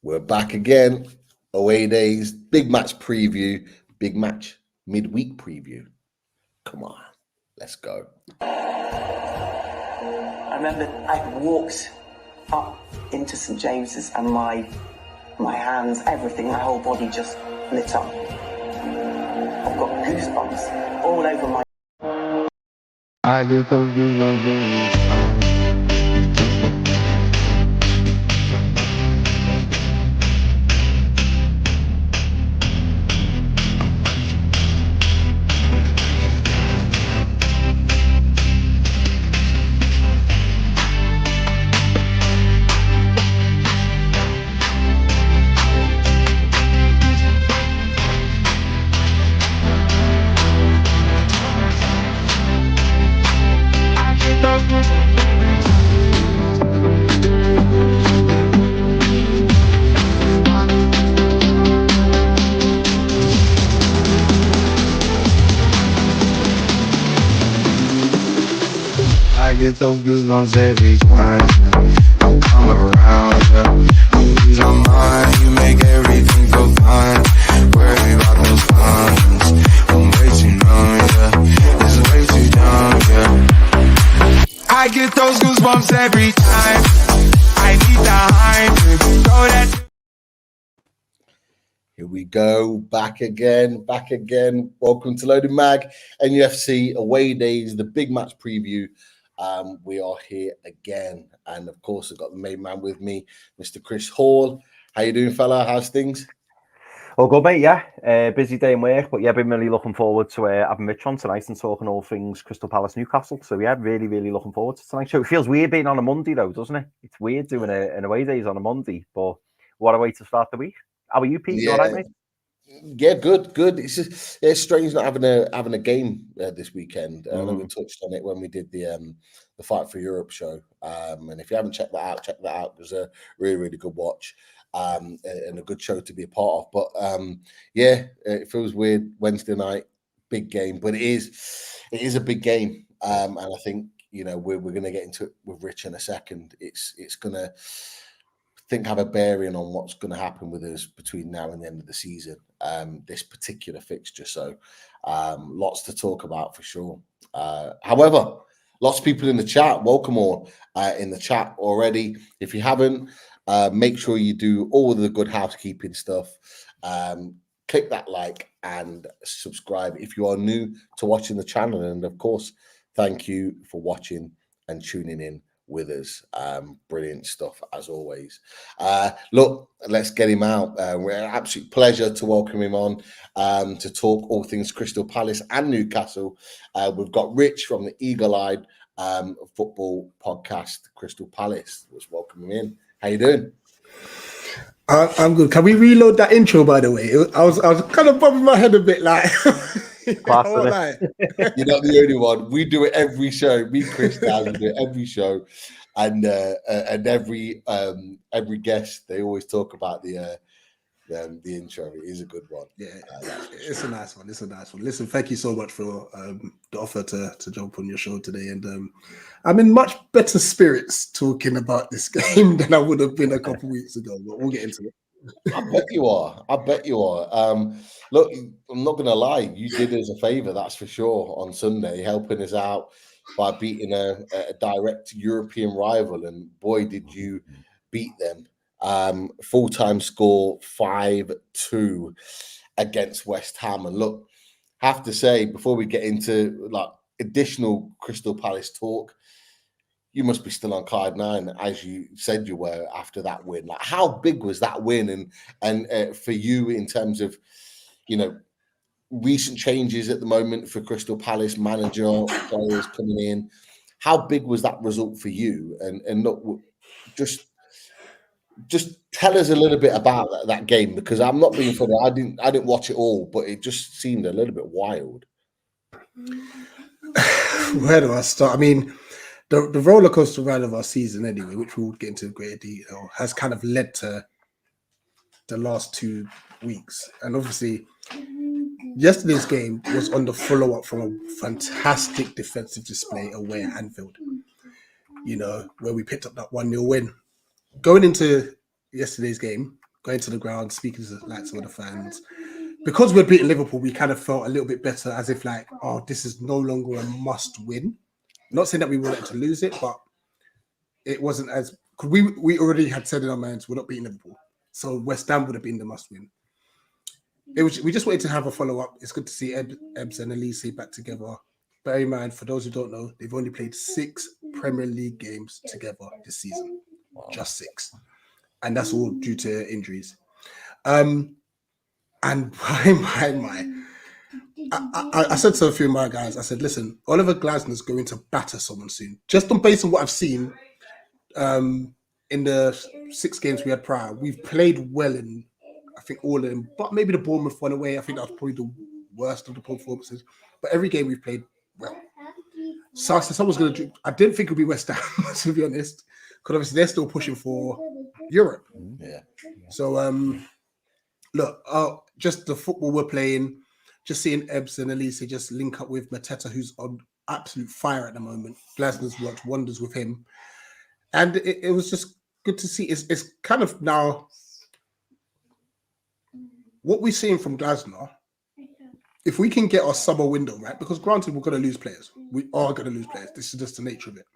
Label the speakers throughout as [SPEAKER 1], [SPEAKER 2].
[SPEAKER 1] We're back again. Away days, big match preview, big match midweek preview. Come on, let's go.
[SPEAKER 2] I remember I walked up into St James's and my hands, everything, my whole body just lit up. I've got goosebumps all over my...
[SPEAKER 3] I get those goosebumps. I get those goosebumps every time you come around, yeah. You're on mine, you make everything feel fine. Worry about those times, I'm way too numb, yeah. It's way too dumb, yeah. I get those goosebumps every time. I need the hype, throw that.
[SPEAKER 1] Here we go, back again. Welcome to Loaded Mag, NUFC away days, the big match preview. We are here again, and of course, I've got the main man with me, Mr. Chris Hall. How you doing, fella? How's things?
[SPEAKER 4] All good, mate. Yeah, busy day in work, but yeah, been really looking forward to having Mitch on tonight and talking all things Crystal Palace, Newcastle. So yeah, really looking forward to tonight. So it feels weird being on a Monday, though, doesn't it? It's weird doing an away days on a Monday, but what a way to start the week. How are you, Pete? You all right, mate?
[SPEAKER 1] Yeah, good. It's strange not having a game this weekend. I know we touched on it when we did the Fight for Europe show. And if you haven't checked that out, check that out. It was a really good watch and a good show to be a part of. But yeah, it feels weird. Wednesday night, big game, but it is a big game. And I think we're going to get into it with Rich in a second. It's going to have a bearing on what's going to happen with us between now and the end of the season, this particular fixture. So lots to talk about for sure. However, lots of people in the chat. Welcome all in the chat already. If you haven't, make sure you do all the good housekeeping stuff. Click that like and subscribe if you are new to watching the channel. And of course, thank you for watching and tuning in with us. Brilliant stuff as always. Look, let's get him out. We're an absolute pleasure to welcome him on to talk all things Crystal Palace and Newcastle. We've got Rich from the Eagle-Eyed football podcast, Crystal Palace. Let's welcome him in. How you doing?
[SPEAKER 5] I'm good. Can we reload that intro, by the way? I was kind of bobbing my head a bit like...
[SPEAKER 1] You're not the only one. We do it every show. Me, Chris, we do it every show, and every guest they always talk about the intro. It is a good one.
[SPEAKER 5] Yeah, it's a nice one. Listen, thank you so much for the offer to jump on your show today, and I'm in much better spirits talking about this game than I would have been a couple weeks ago. But we'll get into it.
[SPEAKER 1] I bet you are. Look, I'm not going to lie. You did us a favour, that's for sure, on Sunday, helping us out by beating a direct European rival. And boy, did you beat them. Full-time score 5-2 against West Ham. And look, have to say, before we get into like additional Crystal Palace talk, you must be still on cloud nine, as you said you were after that win. Like, how big was that win? And for you in terms of, recent changes at the moment for Crystal Palace, manager, players coming in, how big was that result for you? And look, just tell us a little bit about that game, because I'm not being funny. I didn't watch it all, but it just seemed a little bit wild.
[SPEAKER 5] Where do I start? I mean, the roller coaster ride of our season, anyway, which we'll get into greater detail, has kind of led to the last 2 weeks. And obviously, yesterday's game was on the follow-up from a fantastic defensive display away at Anfield, where we picked up that 1-0 win. Going into yesterday's game, going to the ground, speaking to like some of the fans. Because we're beating Liverpool, we kind of felt a little bit better, as if like, oh, this is no longer a must win. Not saying that we wanted to lose it, but it wasn't as, because we already had said in our minds we're not beating Liverpool, so West Ham would have been the must win. We just wanted to have a follow up. It's good to see Ebbs and Elise back together. Bear in mind, for those who don't know, they've only played 6 Premier League games together this season. Wow. Just 6. And that's all due to injuries. And I said to a few of my guys, I said, listen, Oliver Glasner's going to batter someone soon. Just based on what I've seen in the 6 games we had prior, we've played well in, I think, all of them. But maybe the Bournemouth one away, I think that was probably the worst of the performances. But every game we've played well. So I said someone's going to drink. I didn't think it would be West Ham, to be honest, because obviously they're still pushing for Europe.
[SPEAKER 1] Yeah.
[SPEAKER 5] So, look, just the football we're playing, just seeing Ebbs and Elise just link up with Mateta, who's on absolute fire at the moment. Glasner's worked wonders with him. And it was just good to see. It's kind of now what we're seeing from Glasner. If we can get our summer window right, because granted, we're going to lose players. We are going to lose players. This is just the nature of it.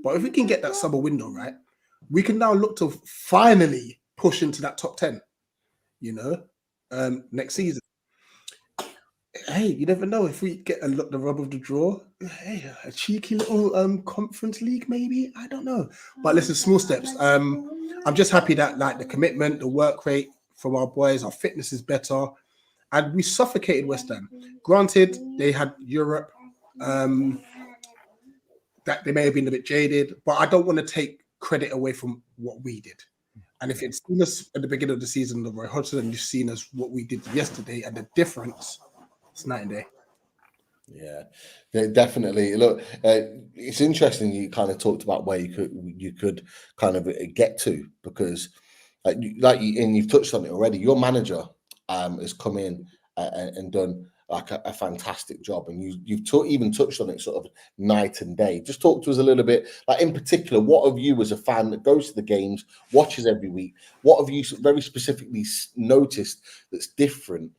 [SPEAKER 5] But if we can get that summer window right, we can now look to finally push into that top 10, next season. Hey, you never know if we get the rub of the draw. Hey, a cheeky little conference league, maybe. I don't know. But listen, small steps. I'm just happy that like the commitment, the work rate from our boys, our fitness is better. And we suffocated West Ham. Granted, they had Europe. That they may have been a bit jaded, but I don't want to take credit away from what we did. And if it's seen us at the beginning of the season, the Roy Hodgson, and you've seen us what we did yesterday, and the difference, it's night and day.
[SPEAKER 1] Yeah, definitely. Look, it's interesting. You kind of talked about where you could kind of get to, because, and you've touched on it already. Your manager has come in and done like a fantastic job, and you've even touched on it sort of night and day. Just talk to us a little bit, like in particular, what have you as a fan that goes to the games, watches every week, what have you very specifically noticed that's different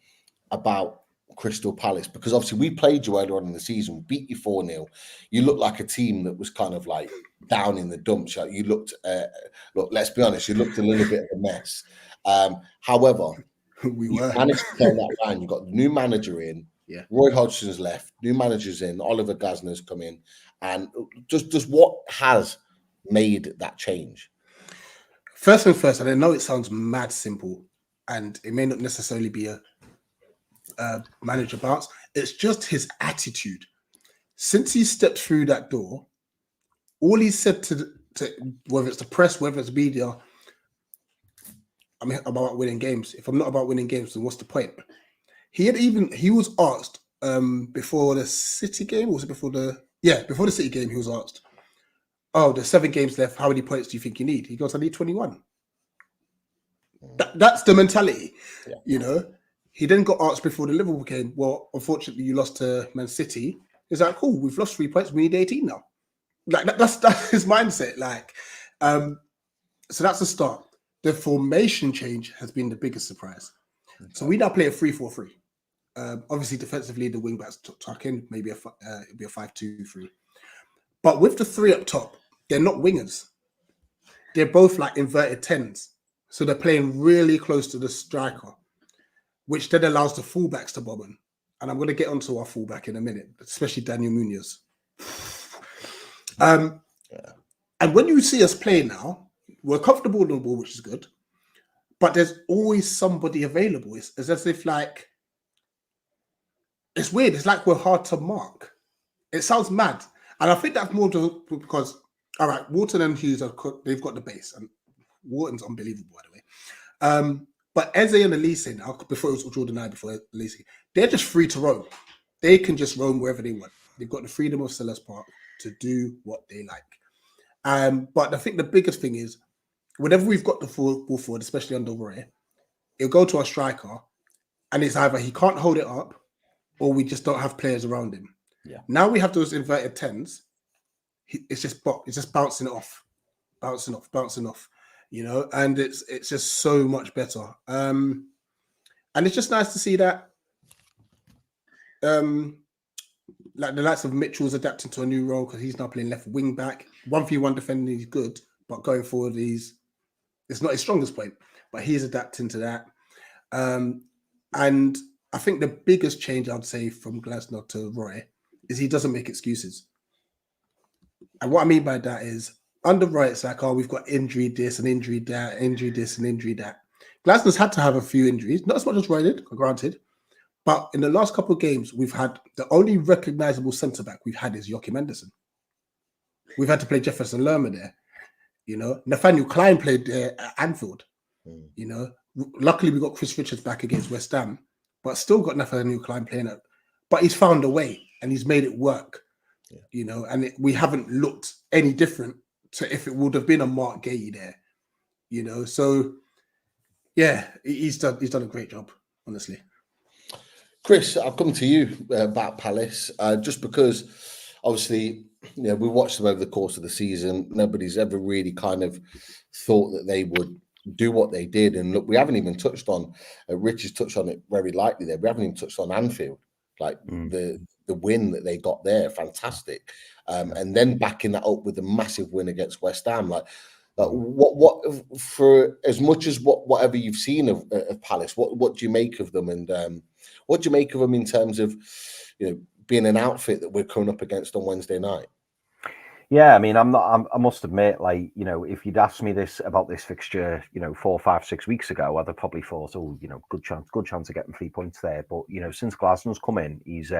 [SPEAKER 1] about Crystal Palace? Because obviously we played you earlier on in the season, beat you 4-0. You looked like a team that was kind of like down in the dumps. You looked, look, let's be honest, you looked a little bit of a mess. However,
[SPEAKER 5] we were
[SPEAKER 1] managed to turn that around. You got the new manager in.
[SPEAKER 5] Yeah,
[SPEAKER 1] Roy Hodgson's left. New manager's in. Oliver Glasner's come in, and just what has made that change?
[SPEAKER 5] First thing first, and I know it sounds mad simple, and it may not necessarily be a manager bounce. It's just his attitude. Since he stepped through that door, all he said to whether it's the press, whether it's media, I'm about winning games. If I'm not about winning games, then what's the point? He was asked before the City game, was it before the City game, he was asked, oh, there's 7 games left, how many points do you think you need? He goes, I need 21. That's the mentality. He then got asked before the Liverpool game, well, unfortunately you lost to Man City. He's like, cool, we've lost 3 points, we need 18 now. Like that's his mindset. Like, so that's the start. The formation change has been the biggest surprise. Okay. So we now play a 3-4-3. Obviously, defensively, the wing backs tuck in. Maybe it'll be a 5-2-3. But with the 3 up top, they're not wingers. They're both like inverted 10s. So they're playing really close to the striker, which then allows the fullbacks to bob in. And I'm going to get onto our fullback in a minute, especially Daniel Munoz. And when you see us play now, we're comfortable on the ball, which is good, but there's always somebody available. It's as if like, it's weird. It's like we're hard to mark. It sounds mad. And I think that's more because, all right, Wharton and Hughes, they've got the base, and Wharton's unbelievable, by the way. But Eze and Elise now, before it was Jordan I, before Elise, they're just free to roam. They can just roam wherever they want. They've got the freedom of Selhurst Park to do what they like. But I think the biggest thing is, whenever we've got the ball forward, especially under Roy, it'll go to our striker, and it's either he can't hold it up, or we just don't have players around him. Yeah. Now we have those inverted 10s. It's just bouncing it off, bouncing off. you know, and it's just so much better. And it's just nice to see that like the likes of Mitchell's adapting to a new role because he's now playing left wing back. 1v1 defending, he's good, but going forward, it's not his strongest point, but he's adapting to that. And I think the biggest change I'd say from Glasner to Roy is he doesn't make excuses. And what I mean by that is under Roy, it's like, oh, we've got injury this and injury that, injury this and injury that. Glasner's had to have a few injuries, not as much as Roy did, granted. But in the last couple of games, we've had the only recognizable centre back we've had is Joachim Andersen. We've had to play Jefferson Lerma there. You know, Nathaniel Klein played there at Anfield. You know, luckily we got Chris Richards back against West Ham, but still got Nathaniel Klein playing it. But he's found a way and he's made it work. You know, and we haven't looked any different to if it would have been a Mark Gay there. You know, so yeah, he's done a great job, honestly.
[SPEAKER 1] Chris, I'll come to you about Palace, just because obviously, you know, we watched them over the course of the season. Nobody's ever really kind of thought that they would do what they did. And look, we haven't even touched on, Rich has touched on it very lightly there. We haven't even touched on Anfield, like the win that they got there, fantastic. And then backing that up with a massive win against West Ham, like what for as much as whatever you've seen of Palace, what do you make of them, and what do you make of them in terms of, you know, being an outfit that we're coming up against on Wednesday night?
[SPEAKER 4] Yeah, I mean, I must admit, like, you know, if you'd asked me about this fixture, you know, 4, 5, 6 weeks ago, I'd have probably thought, oh, you know, good chance of getting 3 points there. But, you know, since Glasnow's come in, he's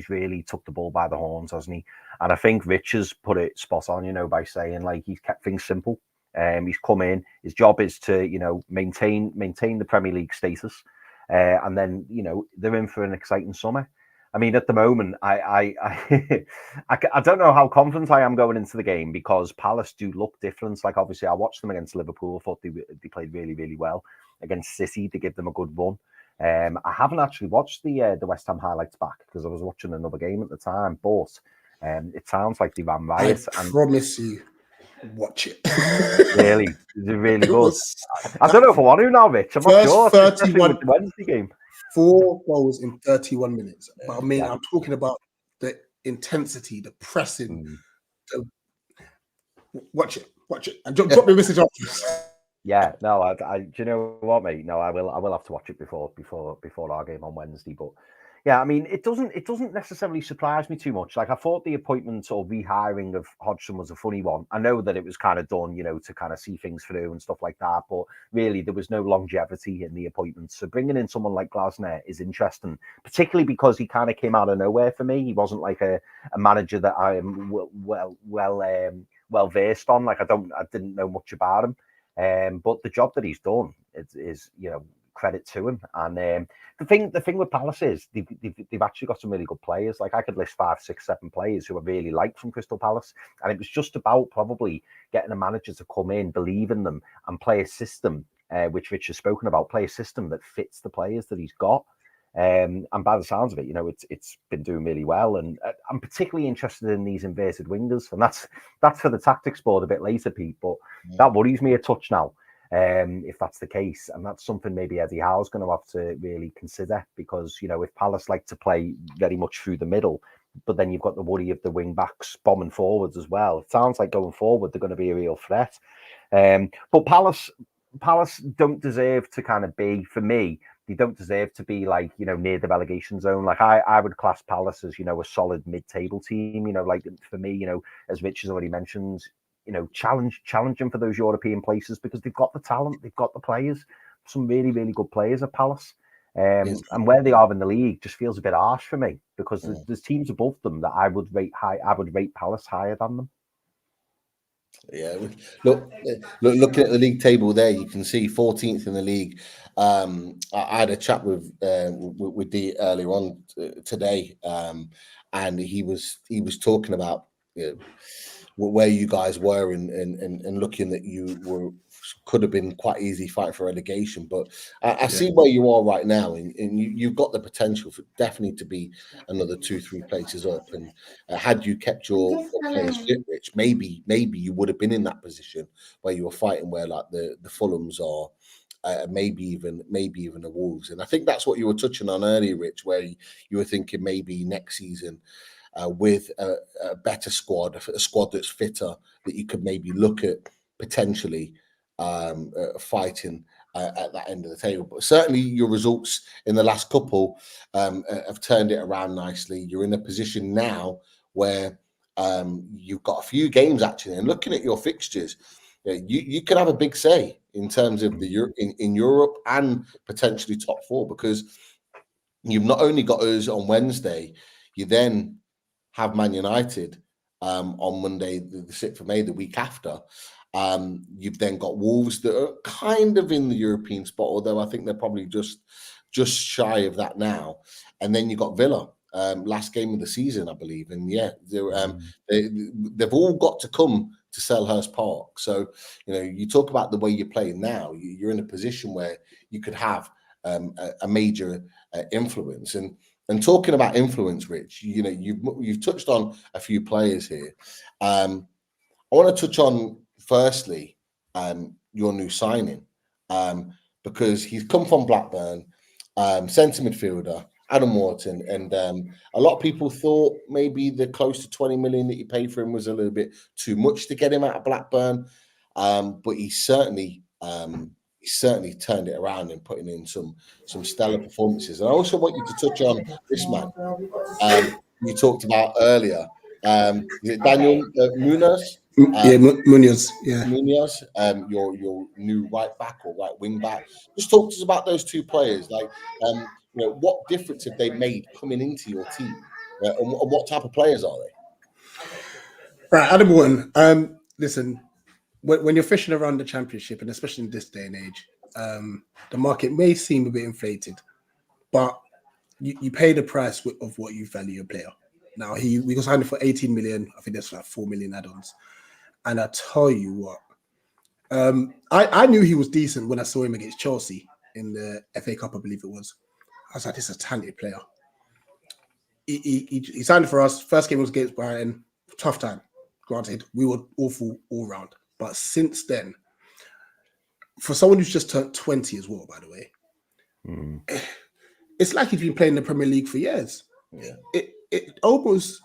[SPEAKER 4] really took the ball by the horns, hasn't he? And I think Rich has put it spot on, you know, by saying, like, he's kept things simple. He's come in, his job is to, you know, maintain the Premier League status. And then, you know, they're in for an exciting summer. I mean, at the moment, I don't know how confident I am going into the game because Palace do look different. Like, obviously, I watched them against Liverpool. I thought they played really, really well. Against City, they give them a good run. I haven't actually watched the West Ham highlights back because I was watching another game at the time. But it sounds like they ran riot.
[SPEAKER 5] I promise you, watch it.
[SPEAKER 4] Really, really good. I don't know if I want to now, Rich. I'm not sure.
[SPEAKER 5] 31
[SPEAKER 4] with the Wednesday game.
[SPEAKER 5] 4 goals in 31 minutes. But I mean, I'm talking about the intensity, the pressing. Watch it, and drop me a message after.
[SPEAKER 4] Yeah, no, I do you know what, mate? No, I will have to watch it before our game on Wednesday. But yeah, I mean, it doesn't necessarily surprise me too much. Like, I thought the appointment or rehiring of Hodgson was a funny one. I know that it was kind of done, you know, to kind of see things through and stuff like that. But really, there was no longevity in the appointment. So bringing in someone like Glasner is interesting, particularly because he kind of came out of nowhere for me. He wasn't like a manager that I am well versed on. Like, I didn't know much about him. But the job that he's done is you know, credit to him. And the thing with Palace is they've actually got some really good players. Like, I could list 5, 6, 7 players who I really like from Crystal Palace, and it was just about probably getting a manager to come in, believe in them, and play a system, which Rich has spoken about, play a system that fits the players that he's got. And by the sounds of it, you know, it's been doing really well. And I'm particularly interested in these inverted wingers, and that's for the tactics board a bit later, Pete. But that worries me a touch now. If that's the case, and that's something maybe Eddie Howe's going to have to really consider, because, you know, if Palace like to play very much through the middle, but then you've got the worry of the wing backs bombing forwards as well. It sounds like going forward they're going to be a real threat. But Palace don't deserve to kind of be, for me, they don't deserve to be like, you know, near the relegation zone. Like, I would class Palace as, you know, a solid mid-table team. You know, like, for me, you know, as Rich has already mentioned, you know, challenging for those European places, because they've got the talent, they've got the players, some really, really good players at Palace. And where they are in the league just feels a bit harsh for me, because there's teams above them that I would rate high. I would rate Palace higher than them.
[SPEAKER 1] Yeah, looking at the league table there, you can see 14th in the league. I had a chat with D earlier on today, and he was talking about, you know, where you guys were and looking that you were could have been quite easy fight for relegation. But I see where you are right now, and you've got the potential for definitely to be another 2-3 places up. And had you kept your players fit, Rich, maybe you would have been in that position where you were fighting where like the Fulhams are. Maybe even the Wolves, and I think that's what you were touching on earlier, Rich, where you were thinking maybe next season with a better squad, a squad that's fitter, that you could maybe look at potentially fighting at that end of the table. But certainly your results in the last couple have turned it around nicely. You're in a position now where you've got a few games actually, and looking at your fixtures, you could have a big say in terms of in Europe and potentially top four, because you've not only got us on Wednesday, you then have Man United on Monday, the 6th of May, the week after. You've then got Wolves that are kind of in the European spot, although I think they're probably just shy of that now. And then you've got Villa, last game of the season, I believe. And they've all got to come to Selhurst Park. So, you talk about the way you're playing now, you're in a position where you could have a major influence. And talking about influence, Rich, you've touched on a few players here. I want to touch on firstly your new signing, because he's come from Blackburn, centre midfielder Adam Wharton, and a lot of people thought maybe the close to 20 million that you paid for him was a little bit too much to get him out of Blackburn, but he certainly turned it around and putting in some stellar performances. And I also want you to touch on this man you talked about earlier. Daniel Munoz?
[SPEAKER 5] Munoz. Yeah.
[SPEAKER 1] Munoz, your new right back or right wing back. Just talk to us about those two players. Like, what difference have they made coming into your team? And what type of players are they?
[SPEAKER 5] Right, Adam Wharton. Listen, when you're fishing around the Championship, and especially in this day and age, the market may seem a bit inflated, but you pay the price of what you value a player. Now, we got signed for 18 million. I think that's like 4 million add-ons. And I tell you what, I knew he was decent when I saw him against Chelsea in the FA Cup, I believe it was. I was like, this is a talented player. He signed for us. First game was against Brighton. Tough time. Granted, we were awful all round. But since then, for someone who's just turned 20 as well, by the way, it's like he's been playing the Premier League for years.
[SPEAKER 1] Yeah.
[SPEAKER 5] It almost,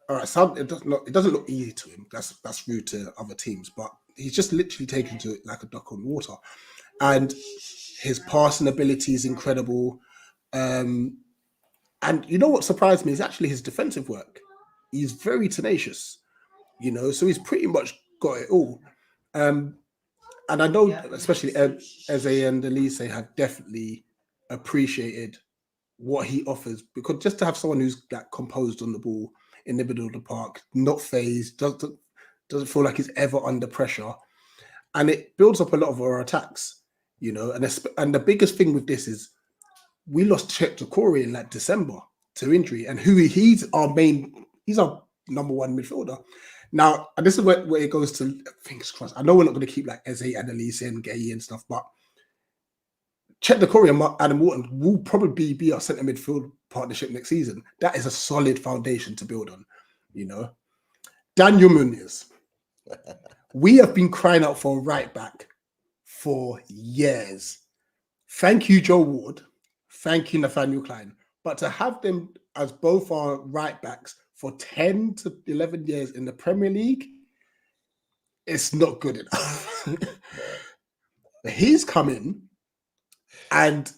[SPEAKER 5] all right, it doesn't look easy to him. That's rude to other teams, but he's just literally taken to it like a duck on water. And his passing ability is incredible. And you know what surprised me is actually his defensive work. He's very tenacious, so he's pretty much got it all. And I know especially Eze and Elise have definitely appreciated what he offers, because just to have someone who's like composed on the ball in the middle of the park, not phased, doesn't feel like he's ever under pressure, and it builds up a lot of our attacks, and the biggest thing with this is we lost Chet Corey in like December to injury, and he's our number one midfielder. Now, and this is where it goes to, fingers crossed. I know we're not going to keep like Eze and Elise and Gay and stuff, but Chet Corey and Adam Wharton will probably be our centre midfield partnership next season. That is a solid foundation to build on, Daniel Munoz. We have been crying out for a right back for years. Thank you, Joe Ward. Thank you, Nathaniel Klein. But to have them as both our right backs for 10 to 11 years in the Premier League, it's not good enough. He's come in and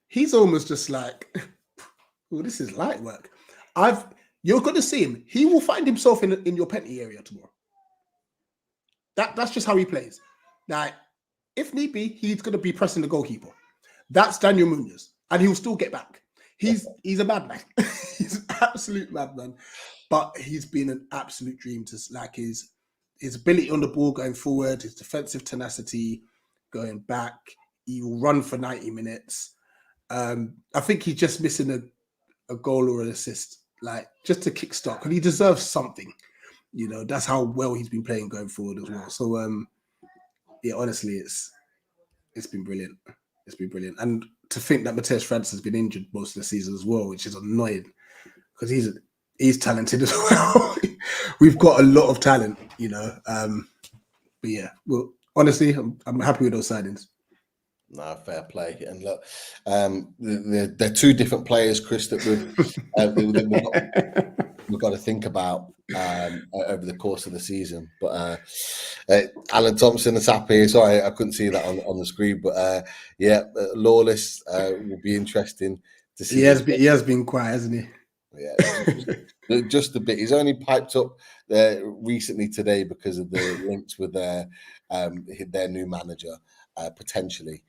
[SPEAKER 5] he's almost just like, oh, this is light work. You're going to see him. He will find himself in your penalty area tomorrow. That's just how he plays. Now, if need be, he's going to be pressing the goalkeeper. That's Daniel Munoz, and he'll still get back. He's a madman. He's an absolute madman, but he's been an absolute dream to like his ability on the ball going forward, his defensive tenacity going back. He will run for 90 minutes. I think he's just missing a goal or an assist, like just to kickstart, because he deserves something. That's how well he's been playing going forward as well. So honestly, it's been brilliant. It's been brilliant. And to think that Mateus Francis has been injured most of the season as well, which is annoying because he's talented as well. We've got a lot of talent, you know. But yeah, well, honestly, I'm happy with those signings.
[SPEAKER 1] No, fair play. And look, they're two different players, Chris, that we've got to think about over the course of the season. But Alan Thompson is happy. Sorry, I couldn't see that on the screen. But Lawless will be interesting to see.
[SPEAKER 5] He has been quiet, hasn't he?
[SPEAKER 1] Yeah, just a bit. He's only piped up recently today because of the links with their new manager, potentially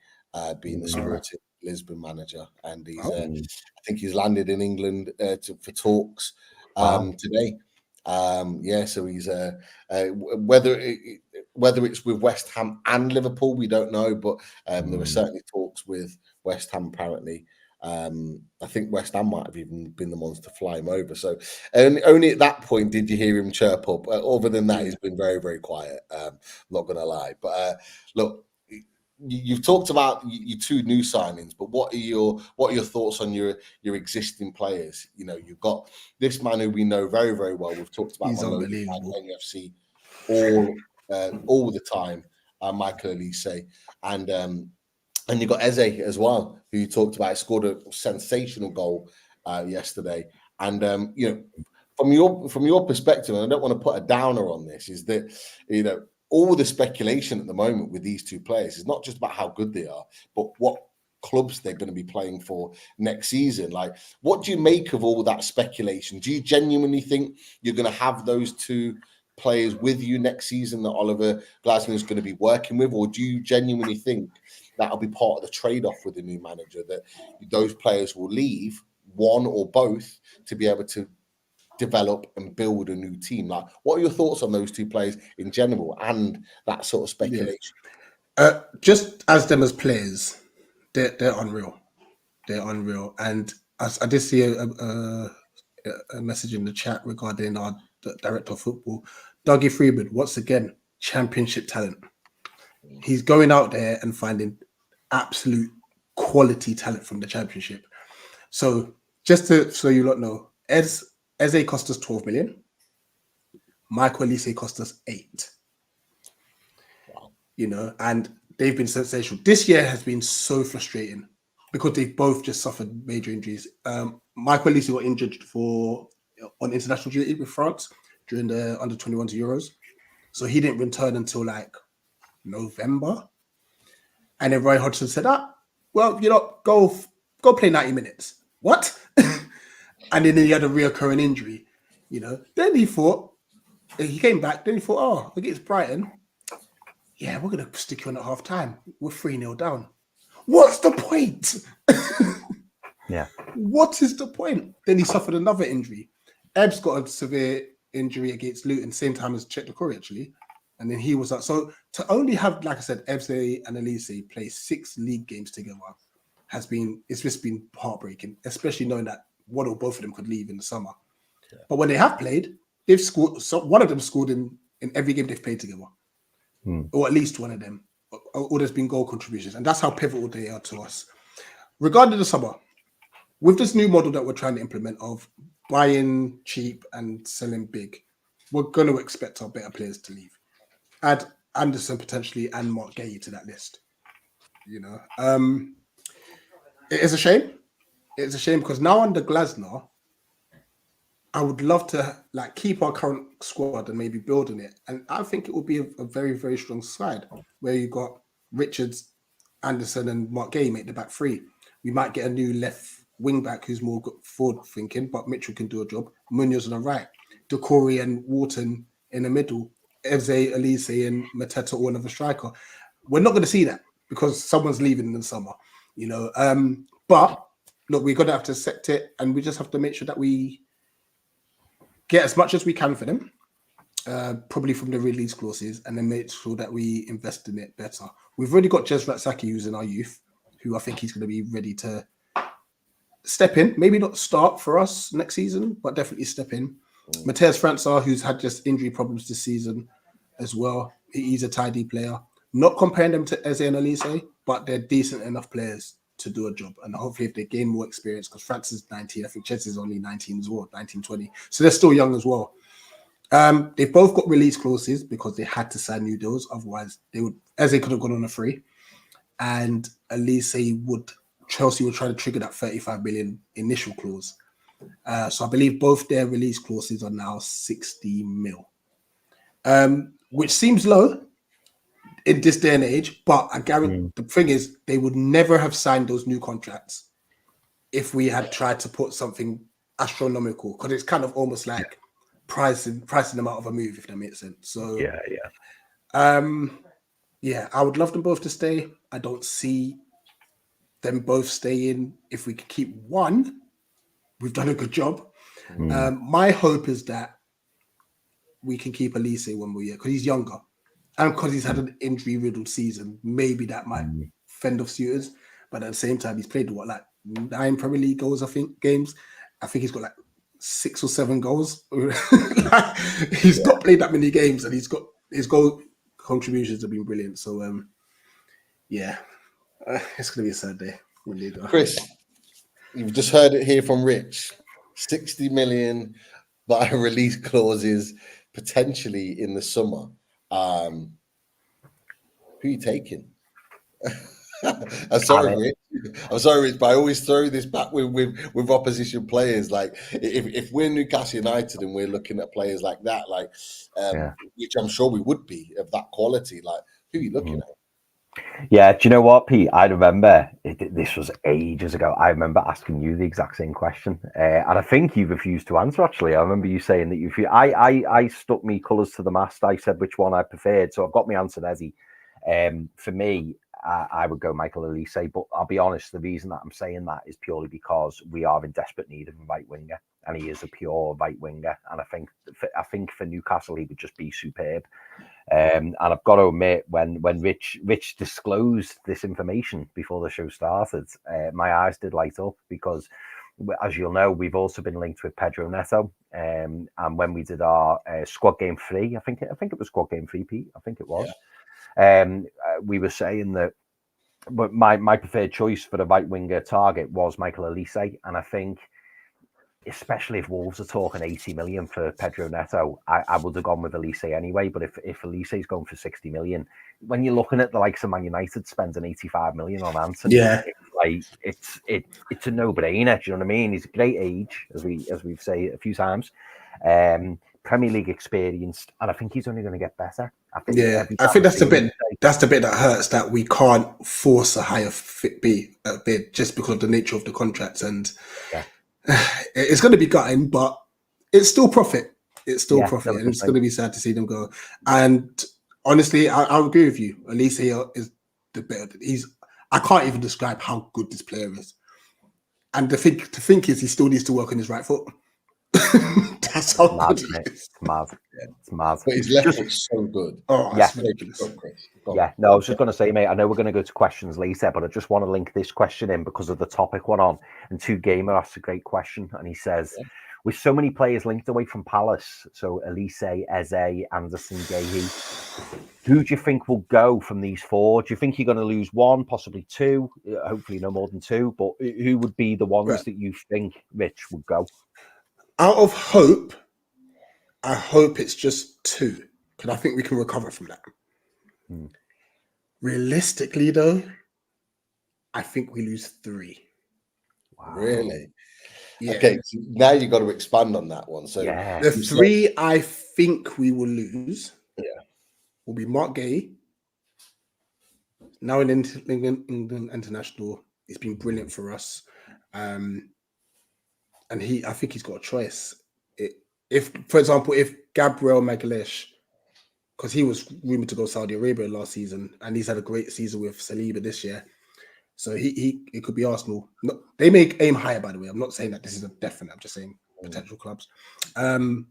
[SPEAKER 1] being the Sporting Lisbon manager, and he's I think he's landed in England for talks today. So he's whether it's with West Ham and Liverpool, we don't know, but there were certainly talks with West Ham apparently. I think West Ham might have even been the ones to fly him over. So only at that point did you hear him chirp up. Other than that, he's been very, very quiet. Not going to lie. But look, you've talked about your two new signings, but what are your thoughts on your existing players? You know, you've got this man who we know very, very well. We've talked about him on NUFC all the time, Michael Elise, and you've got Eze as well, who you talked about. He scored a sensational goal yesterday. And from your perspective, and I don't want to put a downer on this, is that all the speculation at the moment with these two players is not just about how good they are, but what clubs they're going to be playing for next season. Like, what do you make of all that speculation? Do you genuinely think you're going to have those two players with you next season that Oliver Glasgow is going to be working with, or do you genuinely think that'll be part of the trade-off with the new manager, that those players will leave, one or both, to be able to develop and build a new team? Like, what are your thoughts on those two players in general and that sort of speculation?
[SPEAKER 5] Just as them as players, they're unreal. They're unreal. And I did see a message in the chat regarding our director of football, Dougie Freeman. Once again, championship talent. He's going out there and finding absolute quality talent from the championship. So so you lot know, Eze cost us 12 million. Michael Elise cost us 8. Wow. And they've been sensational. This year has been so frustrating because they've both just suffered major injuries. Michael Elise got injured on international duty with France during the under-21 Euros. So he didn't return until like November. And then Roy Hodgson said, go play 90 minutes. What? And then he had a reoccurring injury, Then he came back, then he thought, against Brighton, yeah, we're going to stick you on at half time. We're 3-0 down. What's the point?
[SPEAKER 4] Yeah.
[SPEAKER 5] What is the point? Then he suffered another injury. Ebbs got a severe injury against Luton, same time as Chet Decore, actually. And then he was out. So to only have, like I said, Ebbs and Elise play 6 league games together it's just been heartbreaking, especially knowing that one or both of them could leave in the summer. Yeah. But when they have played, they've scored. So one of them scored in every game they've played together, or at least one of them. Or there's been goal contributions, and that's how pivotal they are to us. Regarding the summer, with this new model that we're trying to implement of buying cheap and selling big, we're going to expect our better players to leave. Add Anderson potentially and Mark Gay to that list. It is a shame. It's a shame because now under Glasner, I would love to keep our current squad and maybe build on it. And I think it will be a very, very strong side where you got Richards, Anderson, and Mark Gay make the back three. We might get a new left wing back who's more forward thinking, but Mitchell can do a job. Munoz on the right, Decore and Wharton in the middle, Eze, Elise, and Mateta all another striker. We're not going to see that because someone's leaving in the summer, But look, we're going to have to accept it, and we just have to make sure that we get as much as we can for them, probably from the release clauses, and then make sure that we invest in it better. We've already got Jezrat Saki, who's in our youth, who I think he's going to be ready to step in. Maybe not start for us next season, but definitely step in. Mateus França, who's had just injury problems this season as well. He's a tidy player. Not comparing them to Eze and Elise, but they're decent enough players to do a job. And hopefully if they gain more experience, because France is 19, I think Chelsea is only 19 as well, 19, 20. So they're still young as well. They've both got release clauses because they had to sign new deals. Otherwise, Eze could have gone on a free. And Elise Chelsea would try to trigger that 35 million initial clause. So I believe both their release clauses are now 60 mil, which seems low in this day and age. But I guarantee the thing is, they would never have signed those new contracts if we had tried to put something astronomical, because it's kind of almost like pricing them out of a move, if that makes sense. So yeah, I would love them both to stay. I don't see them both staying. If we could keep one, we've done a good job. My hope is that we can keep Elise one more year because he's younger and because he's had an injury-riddled season. Maybe that might fend off suitors, but at the same time, he's played like 9 Premier League games. I think he's got like 6 or 7 goals. He's not played that many games, and he's got his goal contributions have been brilliant. So it's gonna be a sad day.
[SPEAKER 1] Chris, you've just heard it here from Rich. 60 million by release clauses potentially in the summer. Who are you taking? I'm sorry, Rich, but I always throw this back with opposition players. Like if we're Newcastle United and we're looking at players like that, which I'm sure we would be of that quality, like who are you looking at?
[SPEAKER 4] Yeah, do you know what, Pete? I remember this was ages ago. I remember asking you the exact same question, and I think you refused to answer. Actually, I remember you saying that I stuck me colours to the mast. I said which one I preferred, so I've got my answer, Ezzy. For me, I would go Michael Elise, but I'll be honest. The reason that I'm saying that is purely because we are in desperate need of a right winger, and he is a pure right winger. And I think for Newcastle, he would just be superb. And I've got to admit, when Rich disclosed this information before the show started, my eyes did light up because, as you'll know, we've also been linked with Pedro Neto. And when we did our squad game 3, I think it was squad game 3, Pete. I think it was. Yeah. We were saying that, but my preferred choice for the right winger target was Michael Elise, and I think, especially if Wolves are talking 80 million for Pedro Neto, I would have gone with Elise anyway. But if Elise is going for 60 million, when you're looking at the likes of Man United spending 85 million on Anthony, it's a no-brainer. Do you know what I mean? He's a great age, as we've said a few times. Premier League experienced, and I think he's only going to get better. I think that's the bit that hurts, that we can't force a higher bid just because of the nature of the contracts, and it's going to be gutting, but it's still profit. It's still profit, and it's going to be sad to see them go. And honestly, I agree with you. Elise is the better. I can't even describe how good this player is. And to think is he still needs to work on his right foot. That's how good it is. It's mad.
[SPEAKER 1] But his left foot's so good.
[SPEAKER 5] Oh,
[SPEAKER 4] yeah.
[SPEAKER 5] Ridiculous.
[SPEAKER 4] Yeah, no, I was just going to say, mate, I know we're going to go to questions later, but I just want to link this question in because of the topic one on. And 2Gamer asks a great question, and he says, with so many players linked away from Palace, so Elise, Eze, Anderson, Gahey, who do you think will go from these 4? Do you think you're going to lose 1, possibly 2? Hopefully no more than 2, but who would be the ones that you think, Rich, would go?
[SPEAKER 5] Out of hope, I hope it's just 2, because I think we can recover from that. Realistically, though, I think we lose 3.
[SPEAKER 1] Wow. Really? Yeah. Okay, so now you've got to expand on that one. So
[SPEAKER 5] the 3 I think we will lose will be Mark Gay. Now in England international, he's been brilliant for us. And I think he's got a choice. If, for example, if Gabriel Magalhaes, because he was rumored to go Saudi Arabia last season, and he's had a great season with Saliba this year, so it could be Arsenal. No, they may aim higher, by the way. I'm not saying that this is a definite. I'm just saying potential clubs. Now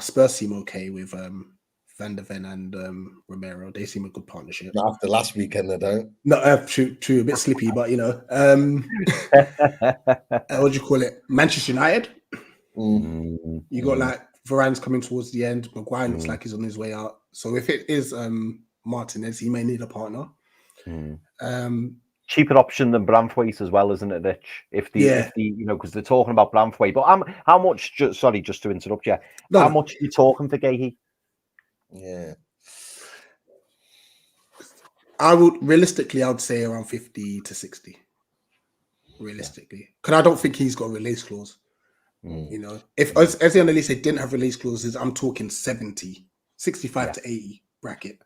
[SPEAKER 5] Spurs seem okay with Van der Ven and Romero. They seem a good partnership.
[SPEAKER 1] Not after last weekend, they don't.
[SPEAKER 5] No, true, a bit slippy, but what do you call it? Manchester United. You got like Varane's coming towards the end. Maguire looks like he's on his way out. So if it is Martinez, he may need a partner.
[SPEAKER 4] Cheaper option than Branthwaite as well, isn't it, Rich? If the because they're talking about Branthwaite, but how much? Sorry, just to interrupt you. How much are you talking for Gahey?
[SPEAKER 1] Yeah,
[SPEAKER 5] I would say around 50 to 60. Realistically, because I don't think he's got a release clause. You know, if as the analyst said didn't have release clauses, I'm talking 65 to 80 bracket.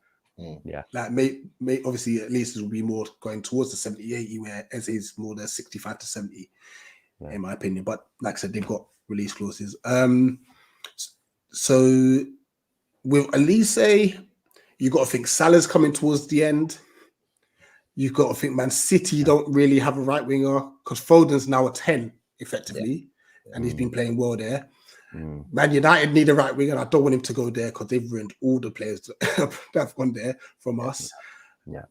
[SPEAKER 4] Yeah,
[SPEAKER 5] like may obviously at least it will be more going towards the 70, 80, where as is more the 65 to 70, in my opinion. But like I said, they've got release clauses. So with Elise, you got to think Salah's coming towards the end. You've got to think Man City don't really have a right winger because Foden's now a 10 effectively, and he's been playing well there. Man United need a right winger, and I don't want him to go there because they've ruined all the players that have gone there from us.
[SPEAKER 4] Yeah.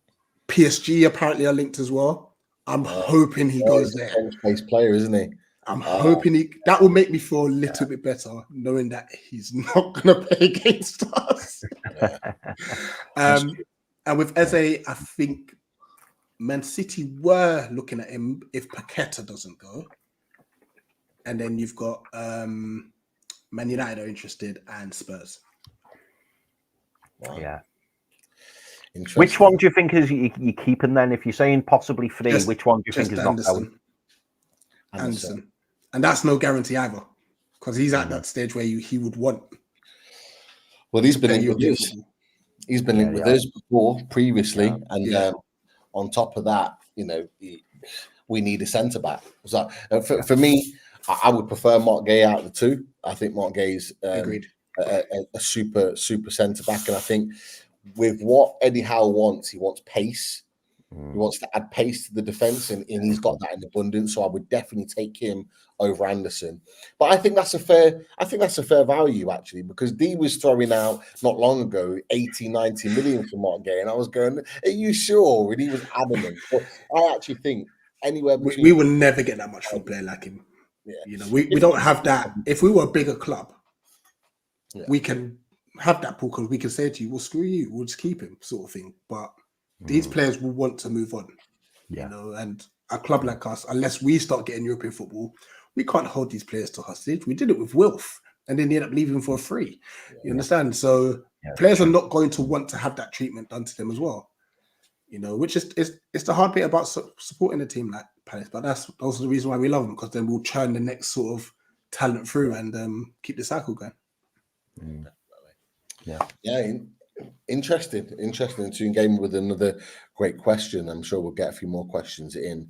[SPEAKER 5] PSG apparently are linked as well. I'm hoping he goes there.
[SPEAKER 1] Space player, isn't he?
[SPEAKER 5] I'm hoping that will make me feel a little bit better, knowing that he's not going to play against us. And with Eze, I think Man City were looking at him if Paqueta doesn't go. And then you've got Man United are interested and Spurs.
[SPEAKER 1] Wow.
[SPEAKER 4] Yeah. Which one do you think is you keeping then? If you're saying possibly three, which one do you think is not going?
[SPEAKER 5] Anderson. And that's no guarantee either, because he's at that stage where he would want.
[SPEAKER 1] Well, he's been linked with us. He's been linked with us before, previously, and on top of that, you know, we need a centre back. So for me, I would prefer Mark Gay out of the two. I think Mark Gay's
[SPEAKER 5] agreed
[SPEAKER 1] a super centre back, and I think with what Eddie Howe wants, he wants pace. He wants to add pace to the defence, and he's got that in abundance. So I would definitely take him over Anderson. But I think that's a fair value actually, because D was throwing out not long ago 80, 90 million for Mark Gay, and I was going, "Are you sure?" And he was adamant. But I actually think anywhere between
[SPEAKER 5] we will never get that much for a player like him. Yeah. You know, we don't have that. If we were a bigger club, we can have that pool because we can say to you, "Well, screw you, we'll just keep him," sort of thing. But these players will want to move on, you know, and a club like us, unless we start getting European football, we can't hold these players to hostage. We did it with Wilf, and then they ended up leaving for free. You understand? So players are not going to want to have that treatment done to them as well. You know, which is it's the hard bit about supporting a team like Palace. But that's also the reason why we love them, because then we'll churn the next sort of talent through and keep the cycle going.
[SPEAKER 1] Interesting to game with another great question. I'm sure we'll get a few more questions in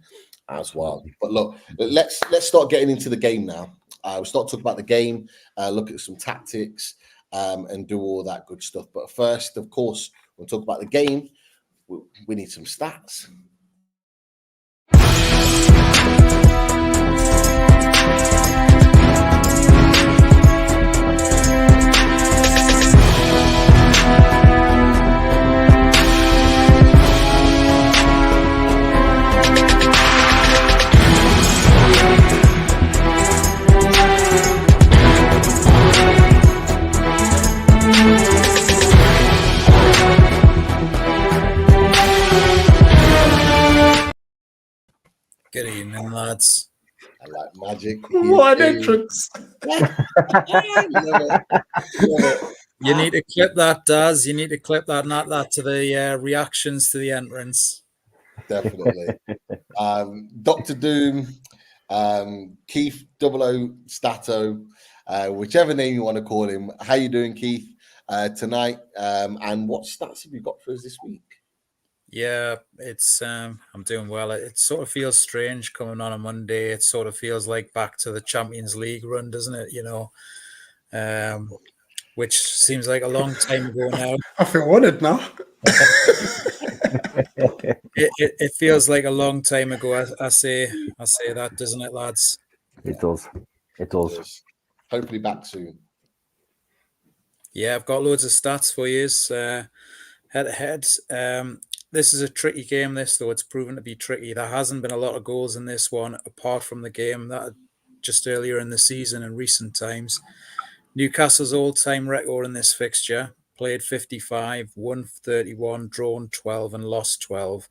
[SPEAKER 1] as well. But look, let's start getting into the game now. We'll start talking about the game, look at some tactics, and do all that good stuff. But first, of course, we'll talk about the game. We need some stats.
[SPEAKER 6] Good evening, lads.
[SPEAKER 1] I like magic.
[SPEAKER 5] What an entrance!
[SPEAKER 6] You need to clip that, Daz. You need to clip that and add that to the reactions to the entrance.
[SPEAKER 1] Definitely. Dr. Doom, Keith 00 Stato, whichever name you want to call him. How you doing, Keith, tonight? And what stats have you got for us this week?
[SPEAKER 6] Yeah, it's I'm doing well. It sort of feels strange coming on a Monday. It sort of feels like back to the Champions League run, doesn't it? You know, which seems like a long time ago now.
[SPEAKER 5] I feel honoured now.
[SPEAKER 6] It feels like a long time ago. I say that, doesn't it, lads?
[SPEAKER 4] It does. It does.
[SPEAKER 1] Hopefully back soon.
[SPEAKER 6] Yeah, I've got loads of stats for you. Head to head. This is a tricky game, though. It's proven to be tricky. There hasn't been a lot of goals in this one, apart from the game that just earlier in the season in recent times. Newcastle's all-time record in this fixture, played 55, won 31, drawn 12, and lost 12.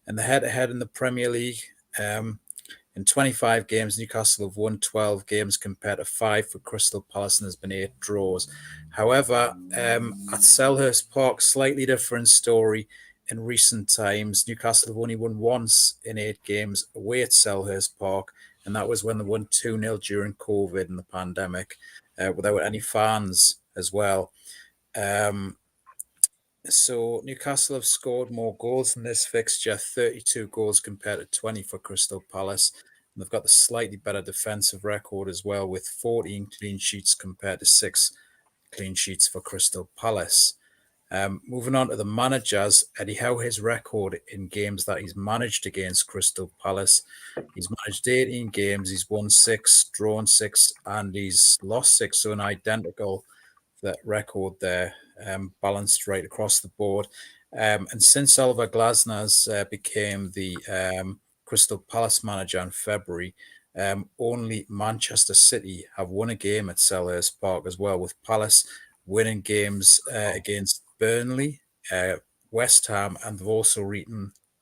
[SPEAKER 6] And the head-to-head in the Premier League, in 25 games, Newcastle have won 12 games compared to 5 for Crystal Palace, and there's been 8 draws. However, at Selhurst Park, slightly different story. In recent times, Newcastle have only won once in 8 games away at Selhurst Park, and that was when they won 2-0 during COVID and the pandemic, without any fans as well. So Newcastle have scored more goals in this fixture, 32 goals compared to 20 for Crystal Palace. And they've got the slightly better defensive record as well, with 14 clean sheets compared to 6 clean sheets for Crystal Palace. Moving on to the managers, Eddie Howe, his record in games that he's managed against Crystal Palace. He's managed 18 games, he's won 6, drawn 6, and he's lost 6, so an identical that record there, balanced right across the board. And since Oliver Glasner's became the Crystal Palace manager in February, only Manchester City have won a game at Selhurst Park as well, with Palace winning games against Burnley, West Ham, and they've also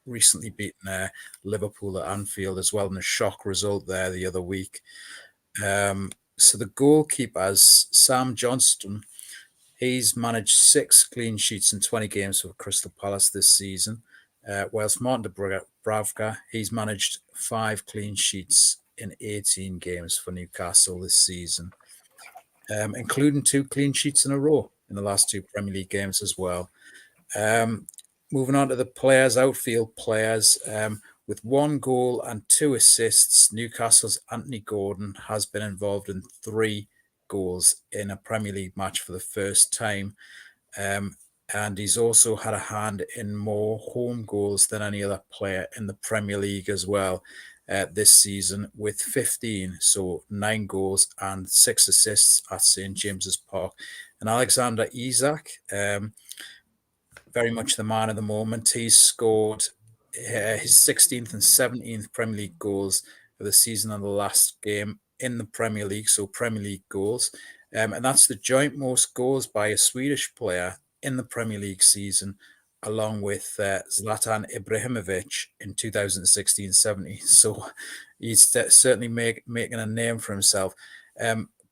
[SPEAKER 6] recently beaten Liverpool at Anfield as well in a shock result there the other week. So the goalkeepers, Sam Johnston, he's managed 6 clean sheets in 20 games for Crystal Palace this season, whilst Martin Dubravka, he's managed 5 clean sheets in 18 games for Newcastle this season, including 2 clean sheets in a row in the last 2 Premier League games as well. Moving on to the players, outfield players, with 1 goal and 2 assists, Newcastle's Anthony Gordon has been involved in 3 goals in a Premier League match for the first time. And he's also had a hand in more home goals than any other player in the Premier League as well this season, with 15, so 9 goals and 6 assists at St James's Park. And Alexander Isak, very much the man of the moment. He's scored his 16th and 17th Premier League goals for the season and the last game in the Premier League, so Premier League goals. And that's the joint most goals by a Swedish player in the Premier League season, along with Zlatan Ibrahimovic in 2016-17. So he's certainly making a name for himself.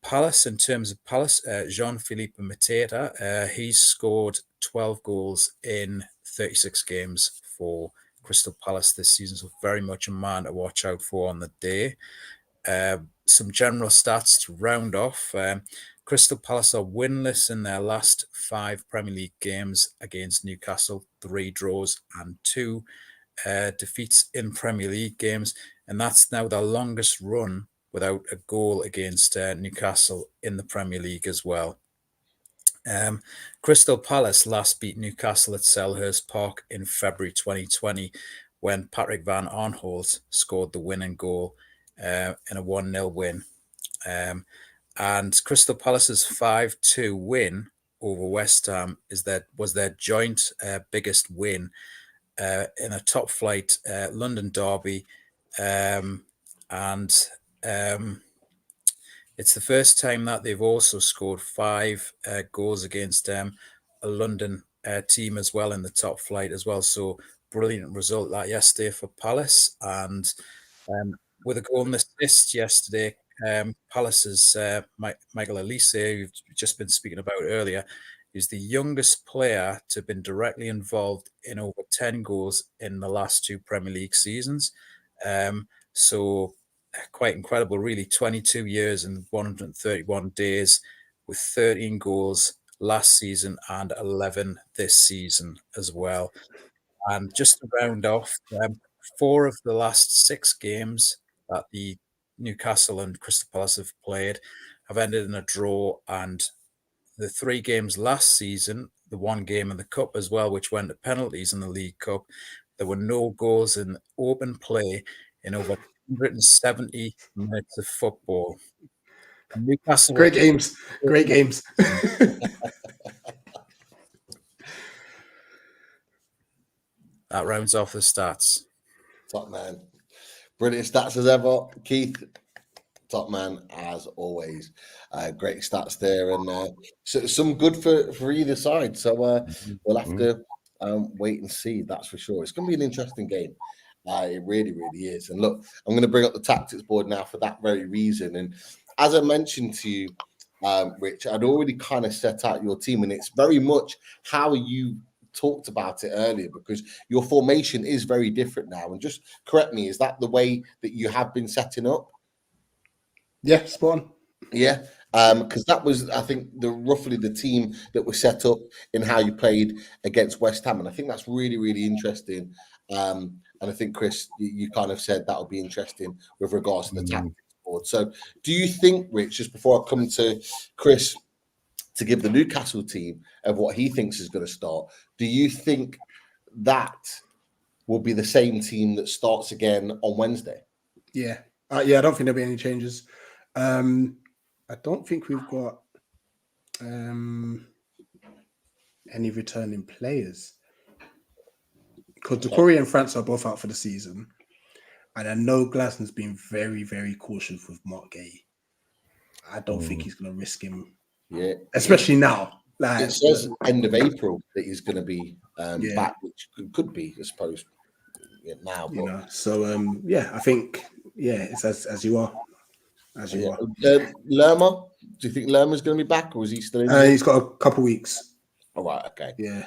[SPEAKER 6] Palace, in terms of Palace, Jean-Philippe Mateta, he's scored 12 goals in 36 games for Crystal Palace this season, so very much a man to watch out for on the day. Some general stats to round off. Crystal Palace are winless in their last 5 Premier League games against Newcastle, 3 draws and 2 defeats in Premier League games, and that's now their longest run without a goal against Newcastle in the Premier League as well. Crystal Palace last beat Newcastle at Selhurst Park in February 2020 when Patrick van Aanholt scored the winning goal in a 1-0 win. And Crystal Palace's 5-2 win over West Ham was their joint biggest win in a top flight London derby. It's the first time that they've also scored 5 goals against a London team as well in the top flight as well. So brilliant result that yesterday for Palace. And with a goal and assist yesterday, Palace's Michael Elise, who we've just been speaking about earlier, is the youngest player to have been directly involved in over 10 goals in the last 2 Premier League seasons. So quite incredible, really. 22 years and 131 days with 13 goals last season and 11 this season as well. And just to round off, 4 of the last 6 games that the Newcastle and Crystal Palace have played have ended in a draw, and the 3 games last season, the 1 game in the Cup as well, which went to penalties in the League Cup, there were no goals in open play in over 170 minutes of football. Newcastle.
[SPEAKER 5] Great games. Great games.
[SPEAKER 6] That rounds off the stats.
[SPEAKER 1] Top man. Brilliant stats as ever. Keith, Top man, as always. Great stats there, and so some good for either side. So we'll have to wait and see. That's for sure. It's going to be an interesting game. It really, really is. And look, I'm going to bring up the tactics board now for that very reason. And as I mentioned to you, Rich, I'd already kind of set out your team, and it's very much how you talked about it earlier, because your formation is very different now. And just correct me, is that the way that you have been setting up?
[SPEAKER 5] Yeah, spot on.
[SPEAKER 1] Yeah, because that was, I think, roughly the team that was set up in how you played against West Ham, and I think that's really, really interesting. And I think, Chris, you kind of said that would be interesting with regards to the tactics board. So, do you think, Rich, just before I come to Chris to give the Newcastle team of what he thinks is going to start, do you think that will be the same team that starts again on Wednesday?
[SPEAKER 5] Yeah, yeah. I don't think there'll be any changes. I don't think we've got any returning players, because Decore and France are both out for the season, and I know Glaston's been very, very cautious with Mark Gay. I don't think he's going to risk him.
[SPEAKER 1] Yeah,
[SPEAKER 5] especially now. Like,
[SPEAKER 1] it says end of April that he's going to be back, which could be, I suppose, now. But,
[SPEAKER 5] you know, so yeah, I think it's as you are. As you are.
[SPEAKER 1] Lerma, do you think Lerma's going to be back, or is he still in?
[SPEAKER 5] He's got a couple weeks.
[SPEAKER 1] All right, okay.
[SPEAKER 5] Yeah.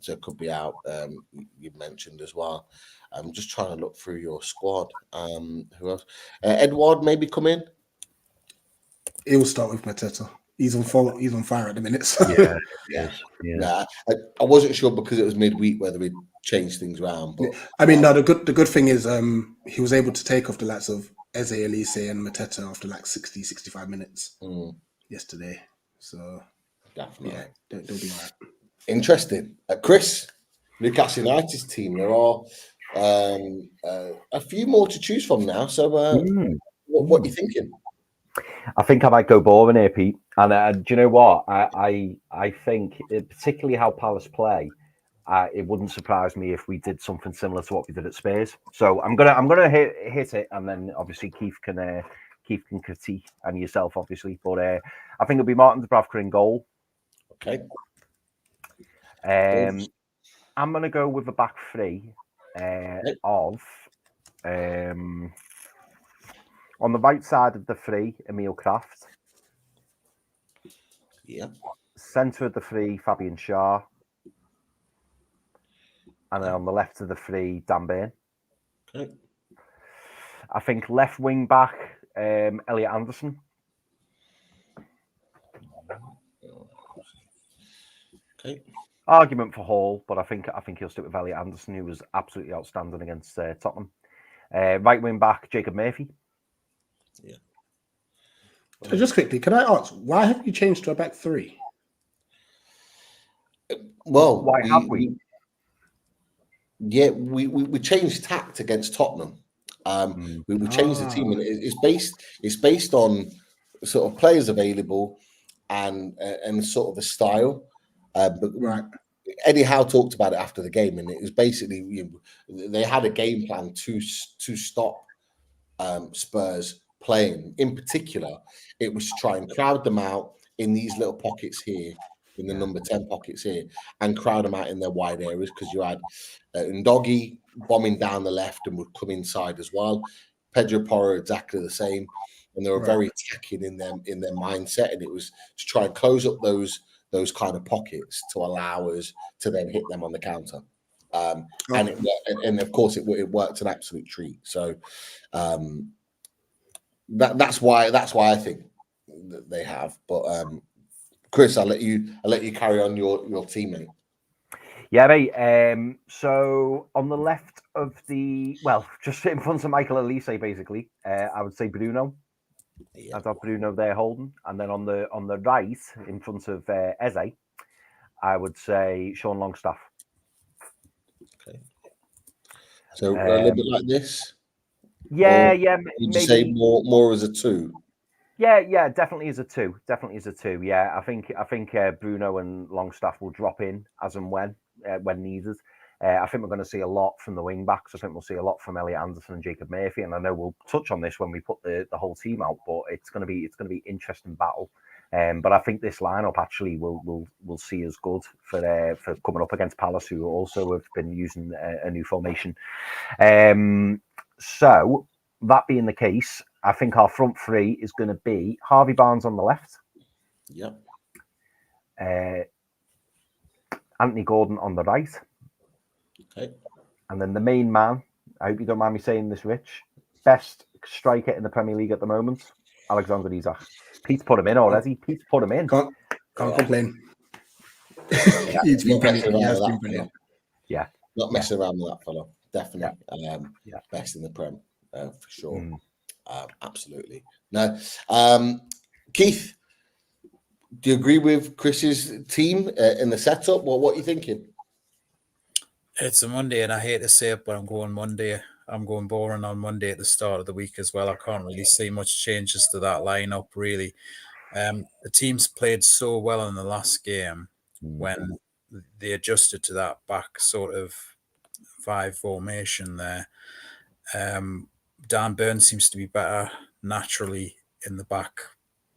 [SPEAKER 1] So it could be out. You mentioned as well. I'm just trying to look through your squad. Who else? Edward maybe come in.
[SPEAKER 5] He'll start with Mateta. He's on fire. He's on fire at the minute. So.
[SPEAKER 1] Yeah. I wasn't sure because it was midweek whether we'd change things around. But
[SPEAKER 5] I mean, no. The good thing is he was able to take off the likes of Eze, Elise, and Mateta after like 60, 65 minutes yesterday. So
[SPEAKER 1] definitely,
[SPEAKER 5] yeah, they'll be all right.
[SPEAKER 1] Interesting, Chris. Newcastle United's team. There are a few more to choose from now. So, what are you thinking?
[SPEAKER 4] I think I might go boring here, Pete. And do you know what? I think, particularly how Palace play, it wouldn't surprise me if we did something similar to what we did at Spurs. So I'm gonna hit it, and then obviously Keith can critique, and yourself obviously. But I think it'll be Martin Dubravka in goal.
[SPEAKER 1] Okay.
[SPEAKER 4] I'm gonna go with a back three of. On the right side of the three, Emil Kraft.
[SPEAKER 1] Yeah.
[SPEAKER 4] Centre of the three, Fabian Schär. And then on the left of the three, Dan Burn.
[SPEAKER 1] Okay.
[SPEAKER 4] I think left wing back, Elliot Anderson.
[SPEAKER 1] Okay.
[SPEAKER 4] Argument for Hall, but I think he'll stick with Elliot Anderson, who was absolutely outstanding against Tottenham. Right wing back, Jacob Murphy.
[SPEAKER 1] Yeah.
[SPEAKER 5] So just quickly, can I ask, why have you changed to a back three?
[SPEAKER 1] Well,
[SPEAKER 4] why have we?
[SPEAKER 1] Yeah, we changed tact against Tottenham. We changed the team, and it's based on sort of players available and sort of the style. But
[SPEAKER 5] right.
[SPEAKER 1] Eddie Howe talked about it after the game, and it was basically they had a game plan to stop Spurs playing. In particular, it was to try and crowd them out in these little pockets here, in the number 10 pockets here, and crowd them out in their wide areas, because you had Ndogi bombing down the left and would come inside as well. Pedro Porro exactly the same, and they were very attacking in their mindset, and it was to try and close up those kind of pockets to allow us to then hit them on the counter. And of course it worked an absolute treat. So that's why I think that they have. But Chris, I'll let you carry on your teammate.
[SPEAKER 4] Yeah, mate. So on the left of just in front of Michael Elise, basically, I would say Bruno. Yeah. I'd have Bruno there holding, and then on the right in front of Eze, I would say Sean Longstaff.
[SPEAKER 1] Okay. So a little bit like this.
[SPEAKER 4] Yeah.
[SPEAKER 1] Would you say more as a two?
[SPEAKER 4] Yeah, definitely as a two. Yeah, I think Bruno and Longstaff will drop in as and when needed. I think we're going to see a lot from the wing backs. I think we'll see a lot from Elliot Anderson and Jacob Murphy. And I know we'll touch on this when we put the whole team out, but it's going to be interesting battle. But I think this lineup actually will see us good for coming up against Palace, who also have been using a new formation. So that being the case, I think our front three is going to be Harvey Barnes on the left.
[SPEAKER 1] Yep.
[SPEAKER 4] Anthony Gordon on the right.
[SPEAKER 1] Okay.
[SPEAKER 4] And then the main man, I hope you don't mind me saying this, Rich, best striker in the Premier League at the moment, Alexander Isak. Pete's put him in already. Pete's put him in.
[SPEAKER 5] Can't complain.
[SPEAKER 1] Yeah.
[SPEAKER 5] He's been brilliant. He has been brilliant.
[SPEAKER 4] Yeah.
[SPEAKER 1] Not messing around with that fellow. Definitely. Best in the Prem, for sure. Absolutely. No. Keith, do you agree with Chris's team in the setup? What are you thinking?
[SPEAKER 6] It's a Monday, and I hate to say it, but I'm going Monday. I'm going boring on Monday at the start of the week as well. I can't really see much changes to that lineup, really. The team's played so well in the last game when they adjusted to that back sort of 5 formation there. Dan Burn seems to be better naturally in the back,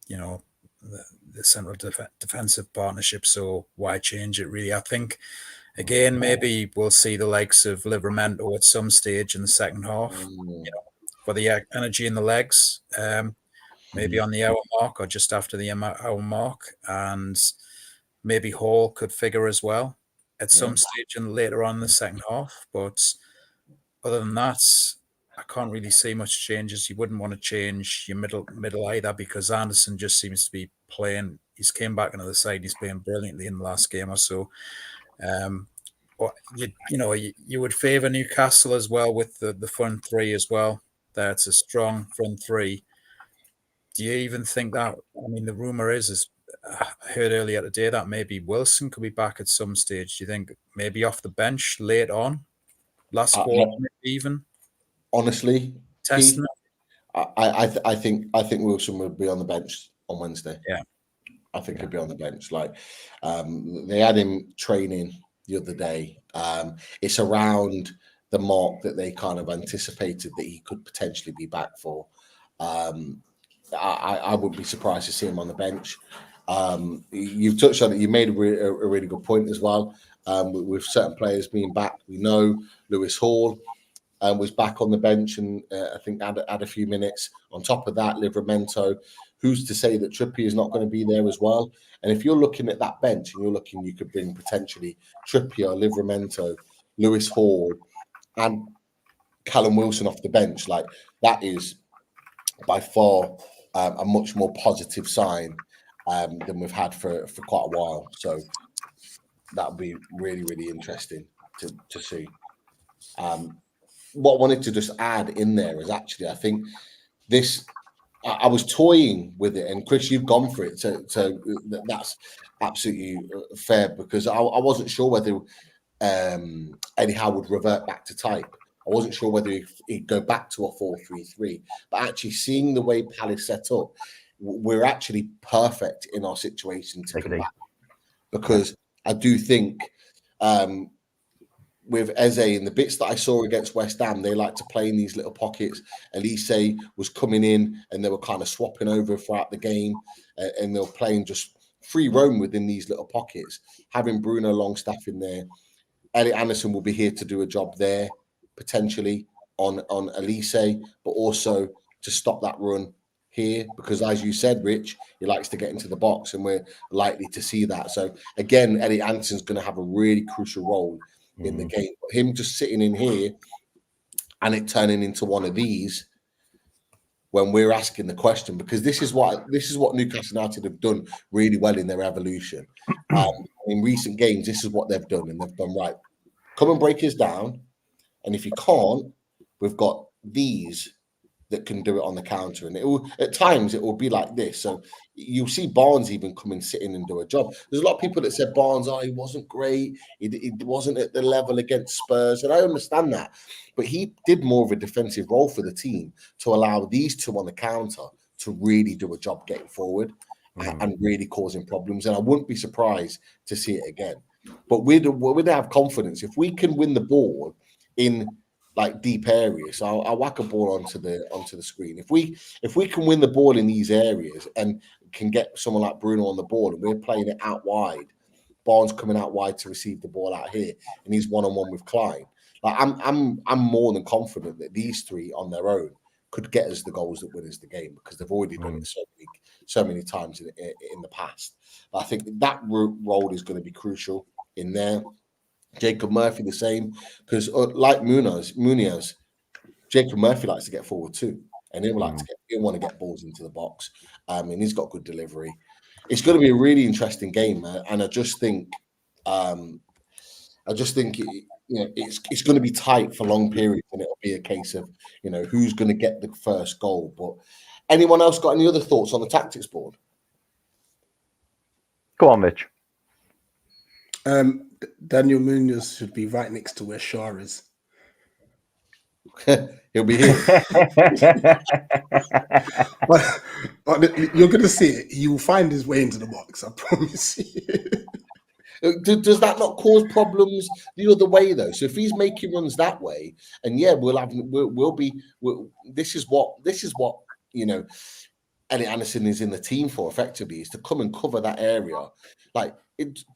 [SPEAKER 6] the central defensive partnership. So why change it, really? I think, again, maybe we'll see the likes of Livramento at some stage in the second half, for the energy in the legs, maybe on the hour mark or just after the hour mark. And maybe Hall could figure as well at some stage and later on in the second half. But other than that, I can't really see much changes. You wouldn't want to change your middle either, because Anderson just seems to be playing. He's came back into the side. He's playing brilliantly in the last game or so. You would favour Newcastle as well with the front three as well. That's a strong front three. Do you even think that? I mean, the rumour is I heard earlier today that maybe Wilson could be back at some stage. Do you think maybe off the bench late on, last quarter, maybe even?
[SPEAKER 1] Honestly,
[SPEAKER 6] testing
[SPEAKER 1] Keith, I think Wilson will be on the bench on Wednesday.
[SPEAKER 6] Yeah,
[SPEAKER 1] I think he'll be on the bench. Like they had him training the other day. It's around the mark that they kind of anticipated that he could potentially be back for. I would be surprised to see him on the bench. You've touched on it. You made a really good point as well. With certain players being back, we know Lewis Hall was back on the bench and I think add a few minutes. On top of that, Livramento. Who's to say that Trippier is not going to be there as well? And if you're looking at that bench and you could bring potentially Trippier, Livramento, Lewis Hall, and Callum Wilson off the bench, like that is by far a much more positive sign than we've had for quite a while. So that would be really, really interesting to see. What I wanted to just add in there is actually, I think this. I was toying with it, and Chris, you've gone for it, so that's absolutely fair, because I wasn't sure whether Eddie Howe would revert back to type. I wasn't sure whether he'd go back to a 4-3-3, but actually seeing the way Palace set up, we're actually perfect in our situation to come back, because I do think with Eze and the bits that I saw against West Ham, they like to play in these little pockets. Elise was coming in and they were kind of swapping over throughout the game, and they were playing just free roam within these little pockets. Having Bruno Longstaff in there, Elliot Anderson will be here to do a job there, potentially on Elise, but also to stop that run here, because as you said, Rich, he likes to get into the box, and we're likely to see that. So again, Elliot Anderson's going to have a really crucial role in the game. Him just sitting in here and it turning into one of these when we're asking the question, because this is what Newcastle United have done really well in their evolution. In recent games, this is what they've done, and they've done right. Come and break us down, and if you can't, we've got these that can do it on the counter, and at times it will be like this. So you'll see Barnes even come and sit in and do a job. There's a lot of people that said Barnes, he wasn't great, he wasn't at the level against Spurs, and I understand that, but he did more of a defensive role for the team to allow these two on the counter to really do a job getting forward and really causing problems. And I wouldn't be surprised to see it again. But we'd have confidence if we can win the ball in like deep areas. So I'll whack a ball onto the screen. If we can win the ball in these areas and can get someone like Bruno on the ball, and we're playing it out wide, Barnes coming out wide to receive the ball out here, and he's one-on-one with Klein. Like I'm more than confident that these three on their own could get us the goals that win us the game, because they've already done it so many times in the past. But I think that role is going to be crucial in there. Jacob Murphy the same, because like Munoz, Jacob Murphy likes to get forward too, and he'll want to get balls into the box, and he's got good delivery. It's going to be a really interesting game, and I just think it's going to be tight for long periods, and it'll be a case of who's going to get the first goal. But anyone else got any other thoughts on the tactics board?
[SPEAKER 4] Go on, Mitch.
[SPEAKER 5] Daniel Munoz should be right next to where Shaw is.
[SPEAKER 1] He'll be here.
[SPEAKER 5] but you're going to see it. He will find his way into the box. I promise you.
[SPEAKER 1] Does that not cause problems the other way though? So if he's making runs that way, and this is what Elliot Anderson is in the team for, effectively, is to come and cover that area. Like,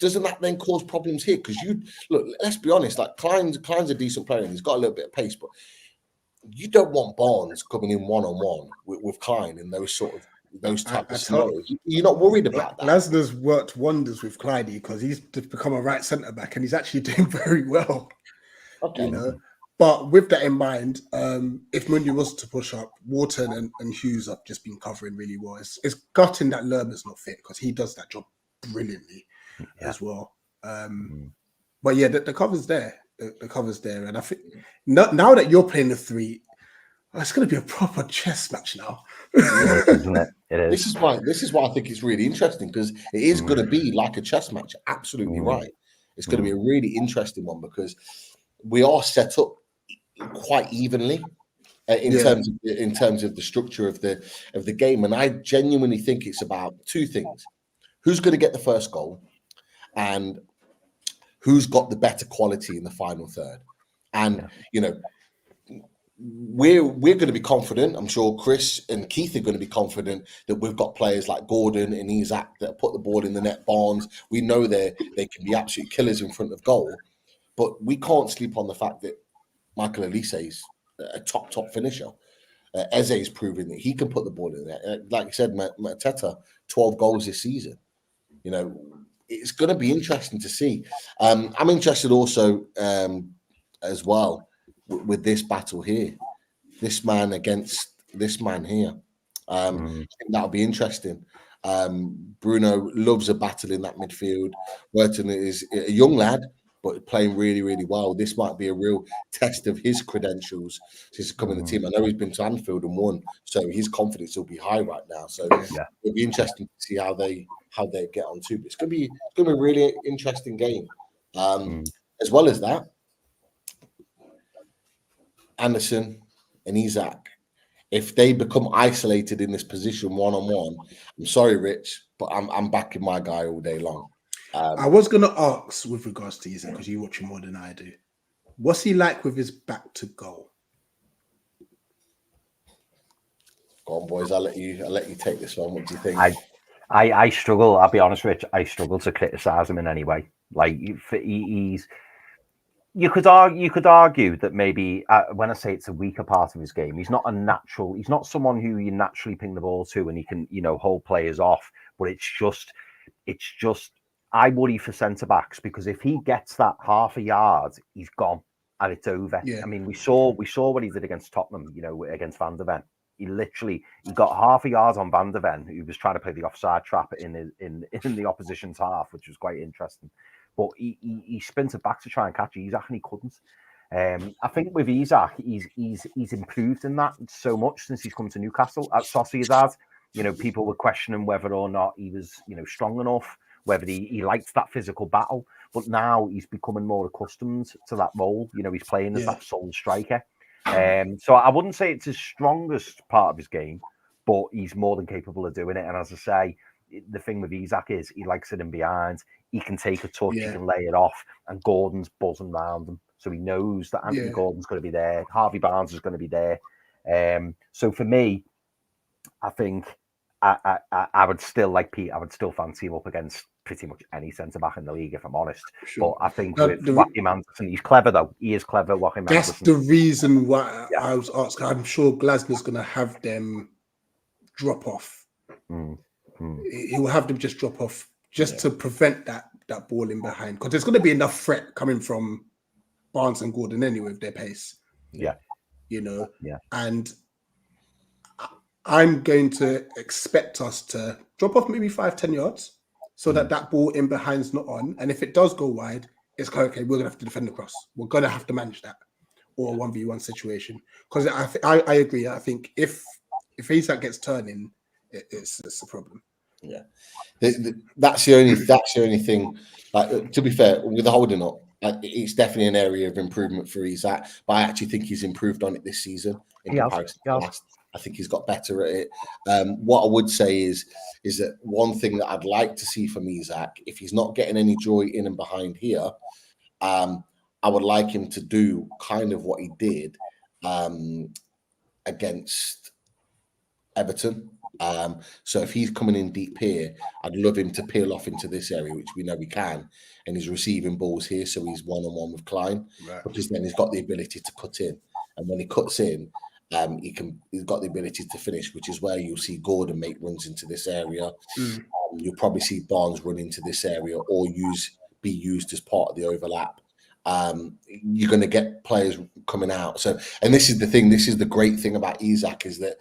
[SPEAKER 1] doesn't that then cause problems here? Because let's be honest, like Klein's a decent player and he's got a little bit of pace, but you don't want Barnes coming in one-on-one with Klein in those type of scenarios. You're not worried about that.
[SPEAKER 5] Lasner's worked wonders with Clyde because he's become a right centre back and he's actually doing very well.
[SPEAKER 1] Okay.
[SPEAKER 5] But with that in mind, if Munya was to push up, Wharton and Hughes have just been covering really well. It's gutting that Lerman's not fit because he does that job brilliantly as well. But yeah, the cover's there. The cover's there. And I think now that you're playing the three, it's going to be a proper chess match now.
[SPEAKER 4] Isn't it? It is.
[SPEAKER 1] This is why I think it's really interesting, because it is going to be like a chess match. Absolutely right. It's going to be a really interesting one because we are set up quite evenly in terms of the structure of the game, and I genuinely think it's about two things: who's going to get the first goal, and who's got the better quality in the final third. And we're going to be confident. I'm sure Chris and Keith are going to be confident that we've got players like Gordon and Isaac that put the ball in the net. Barnes, we know they can be absolute killers in front of goal, but we can't sleep on the fact that Michael Elise is a top finisher. Eze is proving that he can put the ball in there. Like you said, Mateta, 12 goals this season. It's going to be interesting to see. I'm interested also as well with this battle here, this man against this man here. I think that'll be interesting. Bruno loves a battle in that midfield. Wharton is a young lad, but playing really, really well. This might be a real test of his credentials since coming to the team. I know he's been to Anfield and won, so his confidence will be high right now. So it'll be interesting to see how they get on too. But it's going to be a really interesting game. As well as that, Anderson and Isaac, if they become isolated in this position one-on-one, I'm sorry, Rich, but I'm backing my guy all day long.
[SPEAKER 5] I was going to ask with regards to Isaac, because you watch him more than I do. What's he like with his back to goal?
[SPEAKER 1] Go on, boys. I'll let you take this one. What do you think?
[SPEAKER 4] I struggle. I'll be honest, Rich. I struggle to criticise him in any way. Like he's. You could argue that maybe when I say it's a weaker part of his game, he's not someone who you naturally ping the ball to and he can hold players off. But it's just. I worry for centre backs because if he gets that half a yard, he's gone and it's over. Yeah. I mean, we saw what he did against Tottenham, against Van de Ven. He got half a yard on Van de Ven, who was trying to play the offside trap in the opposition's half, which was quite interesting. But he sprinted back to try and catch Isaac and he couldn't. I think with Isaac, he's improved in that so much since he's come to Newcastle. At Sociedad, people were questioning whether or not he was, strong enough, whether he liked that physical battle. But now he's becoming more accustomed to that role. He's playing as that sole striker. So I wouldn't say it's his strongest part of his game, but he's more than capable of doing it. And as I say, the thing with Isak is he likes it in behind. He can take a touch, he
[SPEAKER 5] Yeah.
[SPEAKER 4] can lay it off, and Gordon's buzzing round him. So he knows that Anthony Gordon's going to be there. Harvey Barnes is going to be there. So for me, I think I would still like Pete. I would still fancy him up against pretty much any centre back in the league, if I'm honest.
[SPEAKER 5] Sure.
[SPEAKER 4] But I think with Joachim Anderson, he's clever though. He is clever. Joachim
[SPEAKER 5] That's
[SPEAKER 4] Anderson.
[SPEAKER 5] the reason why I was asking. I'm sure Glasner's going to have them drop off. He will have them just drop off just to prevent that ball in behind, because there's going to be enough threat coming from Barnes and Gordon anyway with their pace.
[SPEAKER 4] Yeah.
[SPEAKER 5] And I'm going to expect us to drop off maybe 5-10 yards so that ball in behind's not on. And if it does go wide, it's okay, we're going to have to defend the cross. We're going to have to manage that, or a 1v1 situation. Because I agree. I think if Isak gets turning, it's a problem.
[SPEAKER 1] Yeah, that's the only thing. Like, to be fair, with the holding up, it's definitely an area of improvement for Isak. But I actually think he's improved on it this season in comparison to last. I think he's got better at it. What I would say is that one thing that I'd like to see from Isak, if he's not getting any joy in and behind here, I would like him to do kind of what he did against Everton. So if he's coming in deep here, I'd love him to peel off into this area, which we know he can, and he's receiving balls here, so he's one-on-one with Klein, because then he's got the ability to cut in, and when he cuts in, he's got the ability to finish, which is where you'll see Gordon make runs into this area. You'll probably see Barnes run into this area or be used as part of the overlap. You're going to get players coming out. So, and this is the thing. This is the great thing about Isak, is that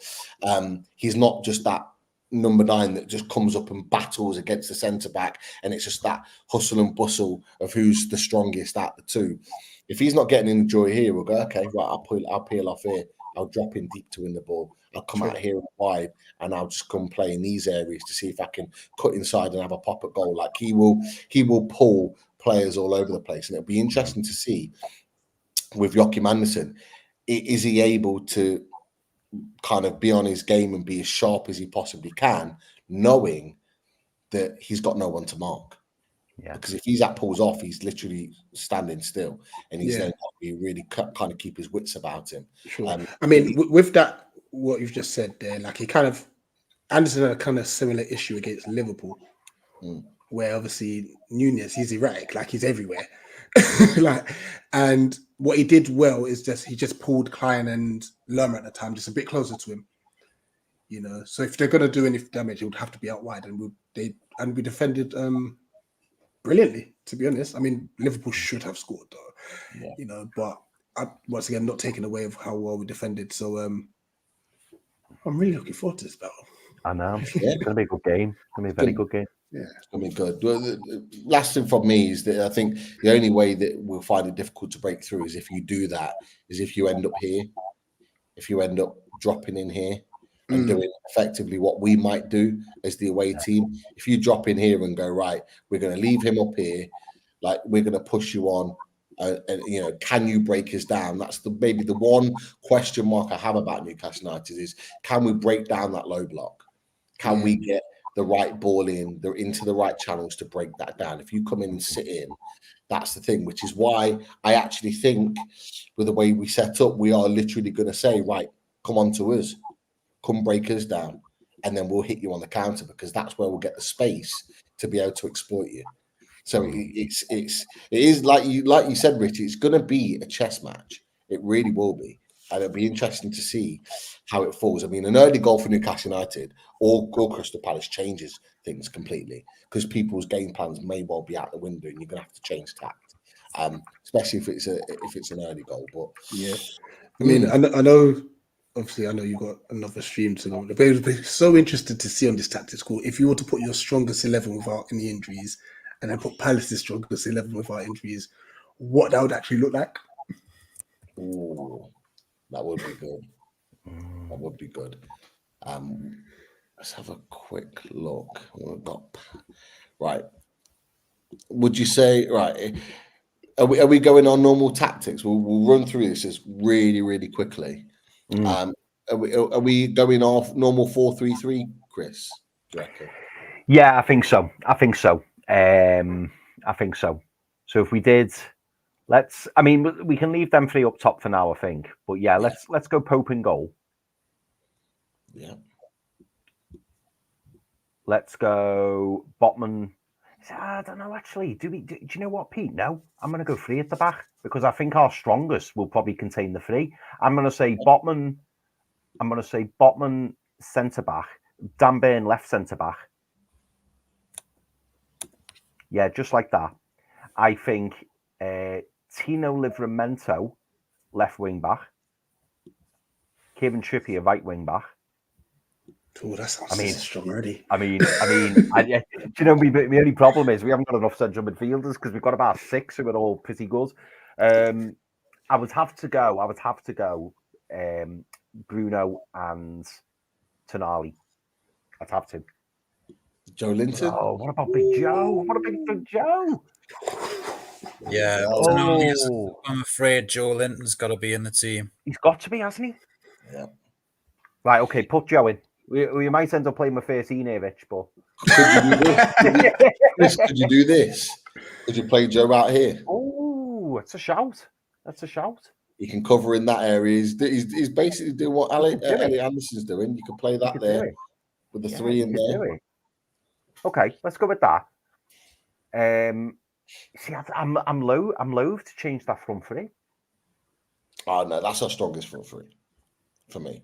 [SPEAKER 1] he's not just that number 9 that just comes up and battles against the centre back, and it's just that hustle and bustle of who's the strongest out the two. If he's not getting any joy here, we'll go, okay, right, I'll peel off here. I'll drop in deep to win the ball. I'll come out here wide, and I'll just come play in these areas to see if I can cut inside and have a pop at goal. Like he will pull players all over the place, and it'll be interesting to see with Joachim Anderson, is he able to kind of be on his game and be as sharp as he possibly can, knowing that he's got no one to mark. Because if Isak pulls off, he's literally standing still, and he's then got to be really kind of keep his wits about him.
[SPEAKER 5] I mean, with that, what you've just said there, like Anderson had a kind of similar issue against Liverpool, where obviously Nunez, he's erratic, like he's everywhere. And what he did well is he just pulled Klein and Lerma at the time just a bit closer to him. So if they're going to do any damage, it would have to be out wide, and we defended brilliantly, to be honest. I mean, Liverpool should have scored, though, but once again, not taking away of how well we defended. So I'm really looking forward to this battle.
[SPEAKER 4] I know. It's going to be a good game. It's going to be a very good game.
[SPEAKER 5] Yeah,
[SPEAKER 1] it's going to be good. Well, the last thing from me is that I think the only way that we'll find it difficult to break through is if you do that, is if you end up here, if you end up dropping in here and doing effectively what we might do as the away team. If you drop in here and go, right, we're going to leave him up here, like we're going to push you on, and can you break us down? That's maybe the one question mark I have about Newcastle United is, can we break down that low block? Can we get the right ball into the right channels to break that down? If you come in and sit in, that's the thing, which is why I actually think with the way we set up, we are literally going to say, right, come on to us, come break us down, and then we'll hit you on the counter, because that's where we'll get the space to be able to exploit you. So it is like you said, Richie, it's going to be a chess match. It really will be. And it'll be interesting to see how it falls. I mean, an early goal for Newcastle United or Crystal Palace changes things completely, because people's game plans may well be out the window, and you're going to have to change tact, especially if it's an early goal. But
[SPEAKER 5] I mean, I know. Obviously, I know you've got another stream to go, but it would be so interested to see on this tactics call if you were to put your strongest 11 without any injuries, and then put Palace's strongest 11 without injuries, what that would actually look like.
[SPEAKER 1] Ooh, that would be good. That would be good. Let's have a quick look. Right. Would you say, right, are we going on normal tactics? We'll run through this just really, really quickly. Are we going off normal 4-3-3, Chris? Do you reckon?
[SPEAKER 4] Yeah, I think so. I think so. So if we did, we can leave them three up top for now, I think. But yeah, let's go Pope in goal.
[SPEAKER 1] Yeah.
[SPEAKER 4] Let's go Botman. I don't know, actually. Do you know what, Pete? No, I'm going to go 3 at the back because I think our strongest will probably contain the 3. I'm going to say Botman. I'm going to say Botman centre back, Dan Burn left centre back. Yeah, just like that. I think Tino Livramento left wing back, Kevin Trippier right wing back.
[SPEAKER 5] Oh, that sounds strong already.
[SPEAKER 4] Do you know, the only problem is we haven't got enough central midfielders because we've got about 6 who are all pretty good. I would have to go Bruno and Tonali. I'd have to.
[SPEAKER 1] Joe Linton.
[SPEAKER 4] Oh, what about Big Joe? What about Big Joe?
[SPEAKER 6] Yeah, I'm afraid Joe Linton's got to be in the team.
[SPEAKER 4] He's got to be, hasn't he?
[SPEAKER 1] Yeah.
[SPEAKER 4] Right, okay, put Joe in. We might end up playing with 13 here, Rich, but...
[SPEAKER 1] Could you do this? Could you play Joe out here?
[SPEAKER 4] Oh, that's a shout.
[SPEAKER 1] He can cover in that area. He's basically doing what Elliot Anderson's doing. You can play that there with the 3 in there.
[SPEAKER 4] Okay, let's go with that. See, I'm loath to change that front 3.
[SPEAKER 1] Oh no, that's our strongest front 3 for me.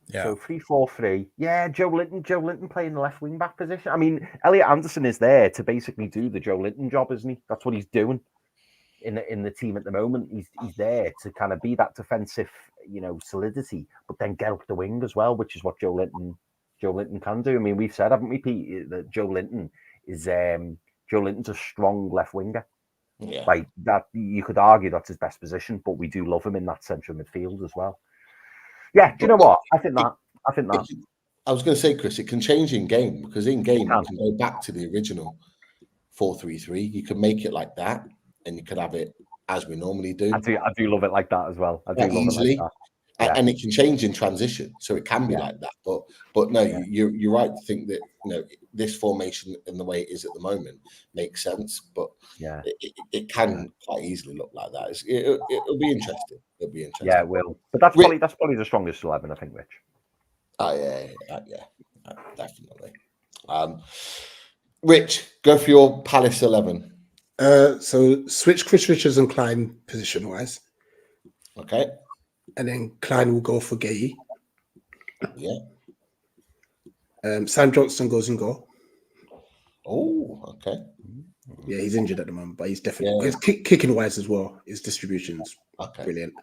[SPEAKER 6] Yeah.
[SPEAKER 4] So 3-4-3. Yeah, Joe Linton playing the left wing back position. I mean, Elliot Anderson is there to basically do the Joe Linton job, isn't he? That's what he's doing in the team at the moment. He's there to kind of be that defensive, solidity, but then get up the wing as well, which is what Joe Linton can do. I mean, we've said, haven't we, Pete, that Joe Linton's a strong left winger.
[SPEAKER 1] Yeah.
[SPEAKER 4] Like that, you could argue that's his best position, but we do love him in that central midfield as well. Yeah, do you know what? I think that.
[SPEAKER 1] I was going to say, Chris, it can change in game because in game you can go back to the original 4-3-3. You can make it like that, and you could have it as we normally do.
[SPEAKER 4] I do love it like that as well. I do love
[SPEAKER 1] easily.
[SPEAKER 4] It like that. Yeah.
[SPEAKER 1] And it can change in transition, so it can be like that. But no, you're right to think that this formation and the way it is at the moment makes sense. But it can quite easily look like that. It'll be interesting. It'll be interesting.
[SPEAKER 4] Yeah, it will. But that's probably the strongest 11, I think, Rich.
[SPEAKER 1] Oh yeah, definitely. Rich, go for your Palace 11.
[SPEAKER 5] So switch Chris Richards and Klein position wise.
[SPEAKER 1] Okay.
[SPEAKER 5] And then Klein will go for Gay.
[SPEAKER 1] Yeah.
[SPEAKER 5] Sam Johnson goes in goal.
[SPEAKER 1] Oh, okay.
[SPEAKER 5] Yeah, he's injured at the moment, but he's definitely he's kicking wise as well. His distribution's brilliant.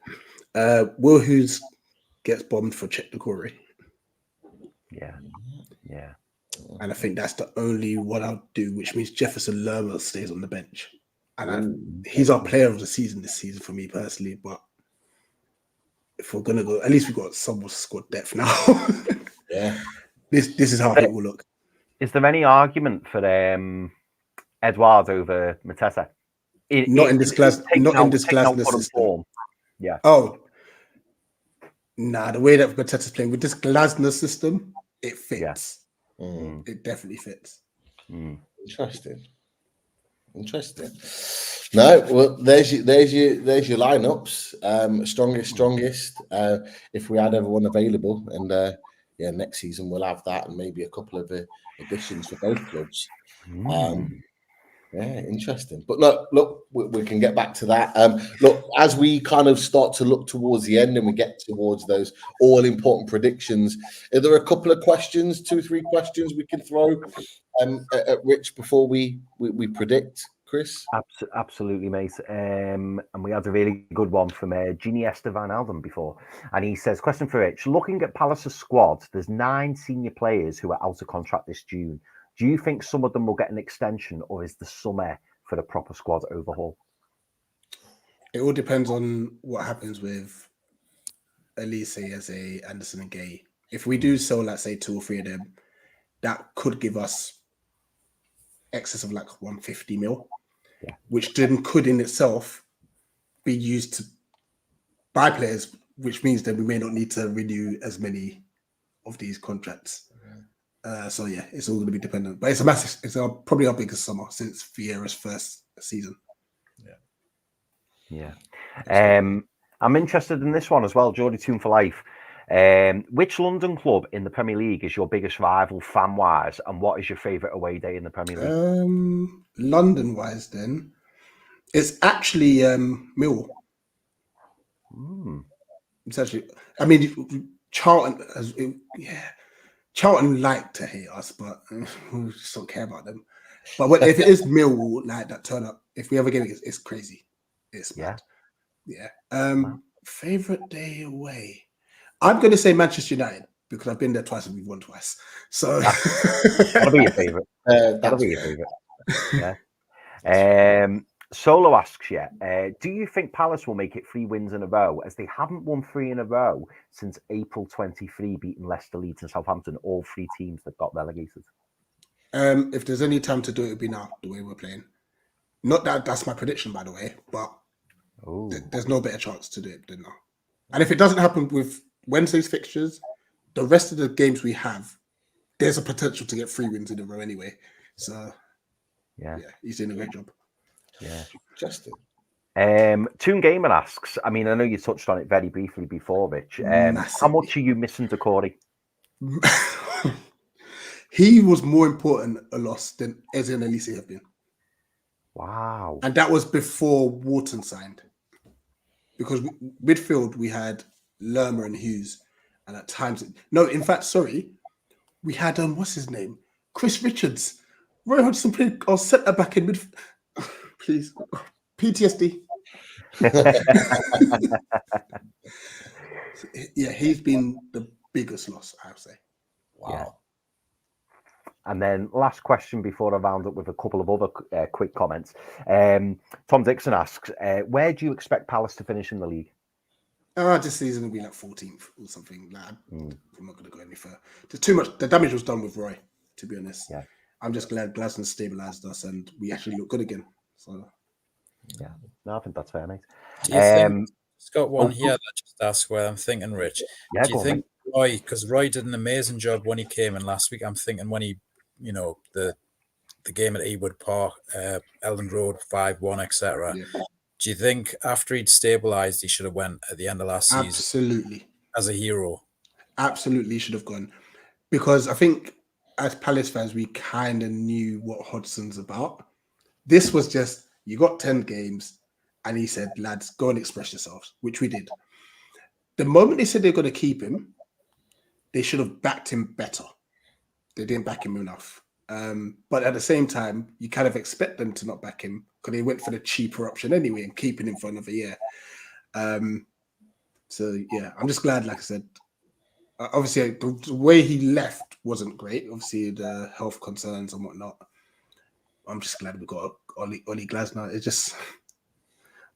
[SPEAKER 5] Will Hughes gets bombed for Czech Decore.
[SPEAKER 4] Yeah.
[SPEAKER 5] And I think that's the only one I'll do, which means Jefferson Lerma stays on the bench. And he's our player of the season this season for me personally, but if we're gonna go, at least we've got some squad depth now.
[SPEAKER 1] Yeah.
[SPEAKER 5] This is how it will look.
[SPEAKER 4] Is there any argument for Edouard over Mateta?
[SPEAKER 5] Not in this glassless system.
[SPEAKER 4] Yeah.
[SPEAKER 5] Oh. Nah, the way that Mateta's playing with this Glasner system, it fits.
[SPEAKER 1] Yeah.
[SPEAKER 5] It definitely fits.
[SPEAKER 1] Interesting. No, well, there's your lineups. Strongest. If we had everyone available, and next season we'll have that, and maybe a couple of additions for both clubs. Yeah, interesting. But look, we can get back to that. Look, as we kind of start to look towards the end and we get towards those all-important predictions, are there a couple of questions, 2-3 questions we can throw at Rich before we predict, Chris?
[SPEAKER 4] Absolutely, mate. And we had a really good one from Ginesta Van Alden before. And he says, question for Rich, looking at Palace's squad, there's 9 senior players who are out of contract this June. Do you think some of them will get an extension, or is the summer for a proper squad overhaul?
[SPEAKER 5] It all depends on what happens with Elise, Eze, Anderson, and Gay. If we do sell, let's say 2 or 3 of them, that could give us excess of like 150 mil, which then could in itself be used to buy players, which means that we may not need to renew as many of these contracts. So yeah, it's all going to be dependent. But it's a massive. It's probably our biggest summer since Vieira's first season.
[SPEAKER 4] Yeah. I'm interested in this one as well, Geordie Tune for Life. Which London club in the Premier League is your biggest rival fan-wise, and what is your favourite away day in the Premier League?
[SPEAKER 5] London-wise, then it's actually Millwall. It's actually, I mean, Charlton Charlton like to hate us, but we just don't care about them. But if it is Millwall, like that turn up, if we ever get it, it's crazy. It's mad. Yeah. Favorite day away. I'm going to say Manchester United because I've been there twice and we've won twice. So
[SPEAKER 4] that'll be your favorite. That'll be your favorite. Yeah. Solo asks you, do you think Palace will make it 3 wins in a row, as they haven't won 3 in a row since April 23, beating Leicester, Leeds and Southampton, all 3 teams that got relegated?
[SPEAKER 5] If there's any time to do it, it'll be now, the way we're playing. Not that that's my prediction, by the way, but there's no better chance to do it than now. And if it doesn't happen with Wednesday's fixtures, the rest of the games we have, there's a potential to get 3 wins in a row anyway. So yeah, he's doing a great job.
[SPEAKER 4] Yeah.
[SPEAKER 1] Justin.
[SPEAKER 4] Toon Gamer asks, I mean, I know you touched on it very briefly before, Rich. How much are you missing Decore?
[SPEAKER 5] He was more important a loss than Eze and Elise have been.
[SPEAKER 4] Wow.
[SPEAKER 5] And that was before Wharton signed. Because midfield, we had Lerma and Hughes. And at times, in fact, we had, what's his name? Chris Richards. Roy Hodgson played our centre back in midfield. Please. PTSD. Yeah, he's been the biggest loss, I would say.
[SPEAKER 1] Wow.
[SPEAKER 4] Yeah. And then last question before I round up with a couple of other quick comments. Tom Dixon asks, where do you expect Palace to finish in the league?
[SPEAKER 5] This season will be like 14th or something. I'm not going to go any further. There's too much. The damage was done with Roy, to be honest. Yeah. I'm just glad Glasson stabilised us and we actually look good again. So,
[SPEAKER 4] yeah, no, I think that's fair, mate.
[SPEAKER 6] Do you think, it's got one here that just asks where I'm thinking, Rich.
[SPEAKER 4] Yeah,
[SPEAKER 6] do you think Roy, because Roy did an amazing job when he came in last week, I'm thinking when he, the game at Ewood Park, Elland Road, 5-1, etc. Yeah. Do you think after he'd stabilised, he should have went at the end of last season?
[SPEAKER 5] Absolutely.
[SPEAKER 6] As a hero?
[SPEAKER 5] Absolutely should have gone. Because I think as Palace fans, we kind of knew what Hodgson's about. This was just, you got 10 games, and he said, lads, go and express yourselves, which we did. The moment they said they're going to keep him, they should have backed him better. They didn't back him enough. But at the same time, you kind of expect them to not back him because they went for the cheaper option anyway and keeping him for another year. So, yeah, I'm just glad, like I said, obviously the way he left wasn't great. Obviously, the health concerns and whatnot. I'm just glad we got Oli Glasner. It just,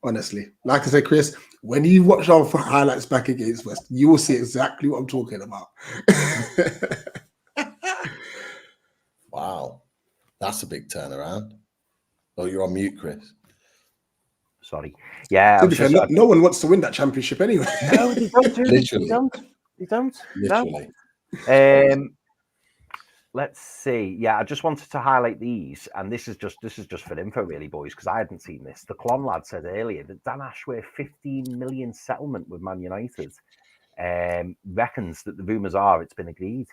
[SPEAKER 5] honestly, like I said, Chris, when you watch our highlights back against West, you will see exactly what I'm talking about.
[SPEAKER 1] Wow, that's a big turnaround. Oh, you're on mute, Chris.
[SPEAKER 4] Sorry. Yeah.
[SPEAKER 5] No one wants to win that championship anyway.
[SPEAKER 4] No, they don't.
[SPEAKER 1] Literally.
[SPEAKER 4] They don't.
[SPEAKER 1] Literally.
[SPEAKER 4] No. Let's see. Yeah, I just wanted to highlight these, and this is just for info, really, boys, because I hadn't seen this. The Clon lad said earlier that Dan Ashworth 15 million settlement with Man United reckons that the rumours are it's been agreed.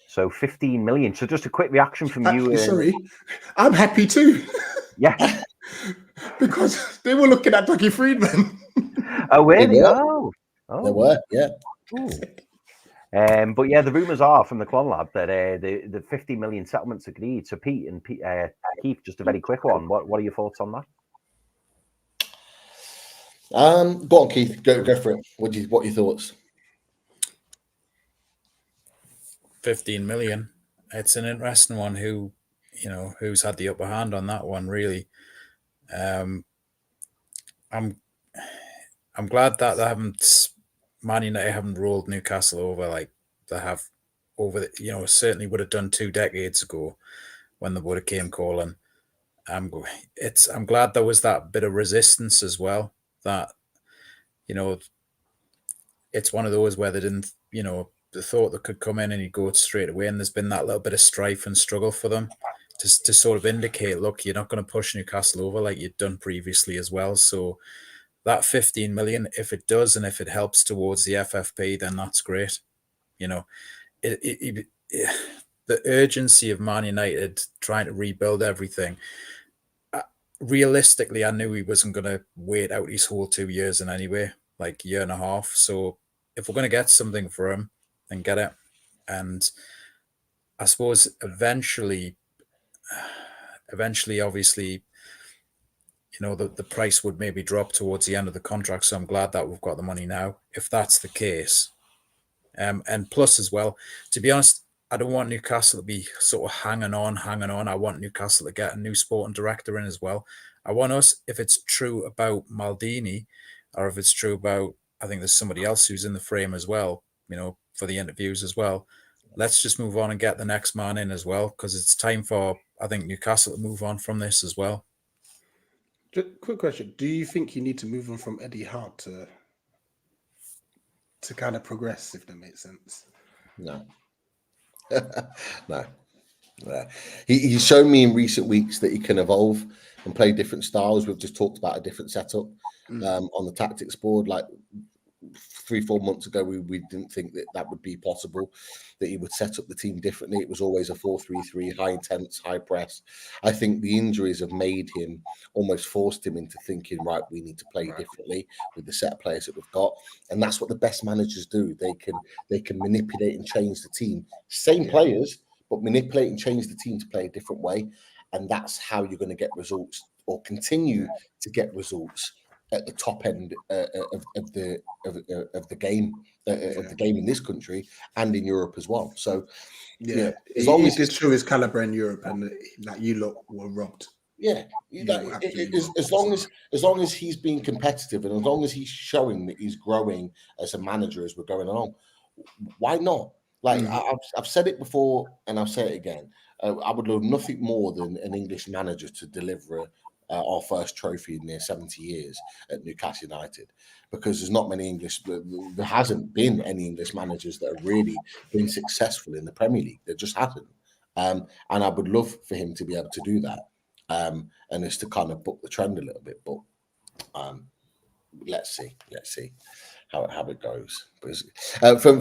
[SPEAKER 4] So 15 million. So just a quick reaction from you.
[SPEAKER 5] Sorry, I'm happy too.
[SPEAKER 4] Yeah.
[SPEAKER 5] Because they were looking at Dougie Friedman.
[SPEAKER 4] Oh, really?
[SPEAKER 1] Oh. They were, yeah.
[SPEAKER 4] But yeah, the rumours are from the Clon lad that the 50 million settlements agreed. So Pete and Keith, just a very quick one. What are your thoughts on that?
[SPEAKER 1] Go on, Keith. Go for it. What are your thoughts?
[SPEAKER 6] 15 million. It's an interesting one. Who's had the upper hand on that one, really. I'm glad that they haven't. Man United haven't rolled Newcastle over like they have over the, certainly would have done 2 decades ago when they would have came calling. I'm glad there was that bit of resistance as well. That it's one of those where they didn't thought they could come in and you go straight away, and there's been that little bit of strife and struggle for them to sort of indicate, look, you're not going to push Newcastle over like you'd done previously as well. So that 15 million, if it does and if it helps towards the FFP, then that's great. You know, the urgency of Man United trying to rebuild everything. Realistically, I knew he wasn't going to wait out his whole 2 years in anyway, like year and a half. So if we're going to get something for him, then get it. And I suppose eventually, obviously, you know, the price would maybe drop towards the end of the contract. So I'm glad that we've got the money now, if that's the case. And plus as well, to be honest, I don't want Newcastle to be sort of hanging on. I want Newcastle to get a new sporting director in as well. I want us, if it's true about Maldini, or if it's true about, I think there's somebody else who's in the frame as well, you know, for the interviews as well. Let's just move on and get the next man in as well, because it's time for, I think, Newcastle to move on from this as well.
[SPEAKER 5] Just quick question: do you think you need to move on from Eddie Howe to kind of progress, if that makes sense?
[SPEAKER 1] No. No. He's shown me in recent weeks that he can evolve and play different styles. We've just talked about a different setup on the tactics board. Like 3-4 months ago, we didn't think that would be possible, that he would set up the team differently. It was always a 4-3-3, high intense, high press. I think the injuries have made him, almost forced him into thinking, right, we need to play differently with the set of players that we've got. And that's what the best managers do. They can manipulate and change the team. Same players, but manipulate and change the team to play a different way. And that's how you're going to get results, or continue to get results at the top end of the game in this country and in Europe as well. So
[SPEAKER 5] yeah,
[SPEAKER 1] as long as
[SPEAKER 5] he did show his caliber in Europe, and like you lot were robbed.
[SPEAKER 1] Yeah, as long as he's being competitive, and as long as he's showing that he's growing as a manager as we're going along, why not? Like I've said it before, and I'll say it again. I would love nothing more than an English manager to deliver our first trophy in near 70 years at Newcastle United, because there's not many there hasn't been any English managers that have really been successful in the Premier League. There just hasn't. And I would love for him to be able to do that. And it's to kind of book the trend a little bit, but let's see how it goes.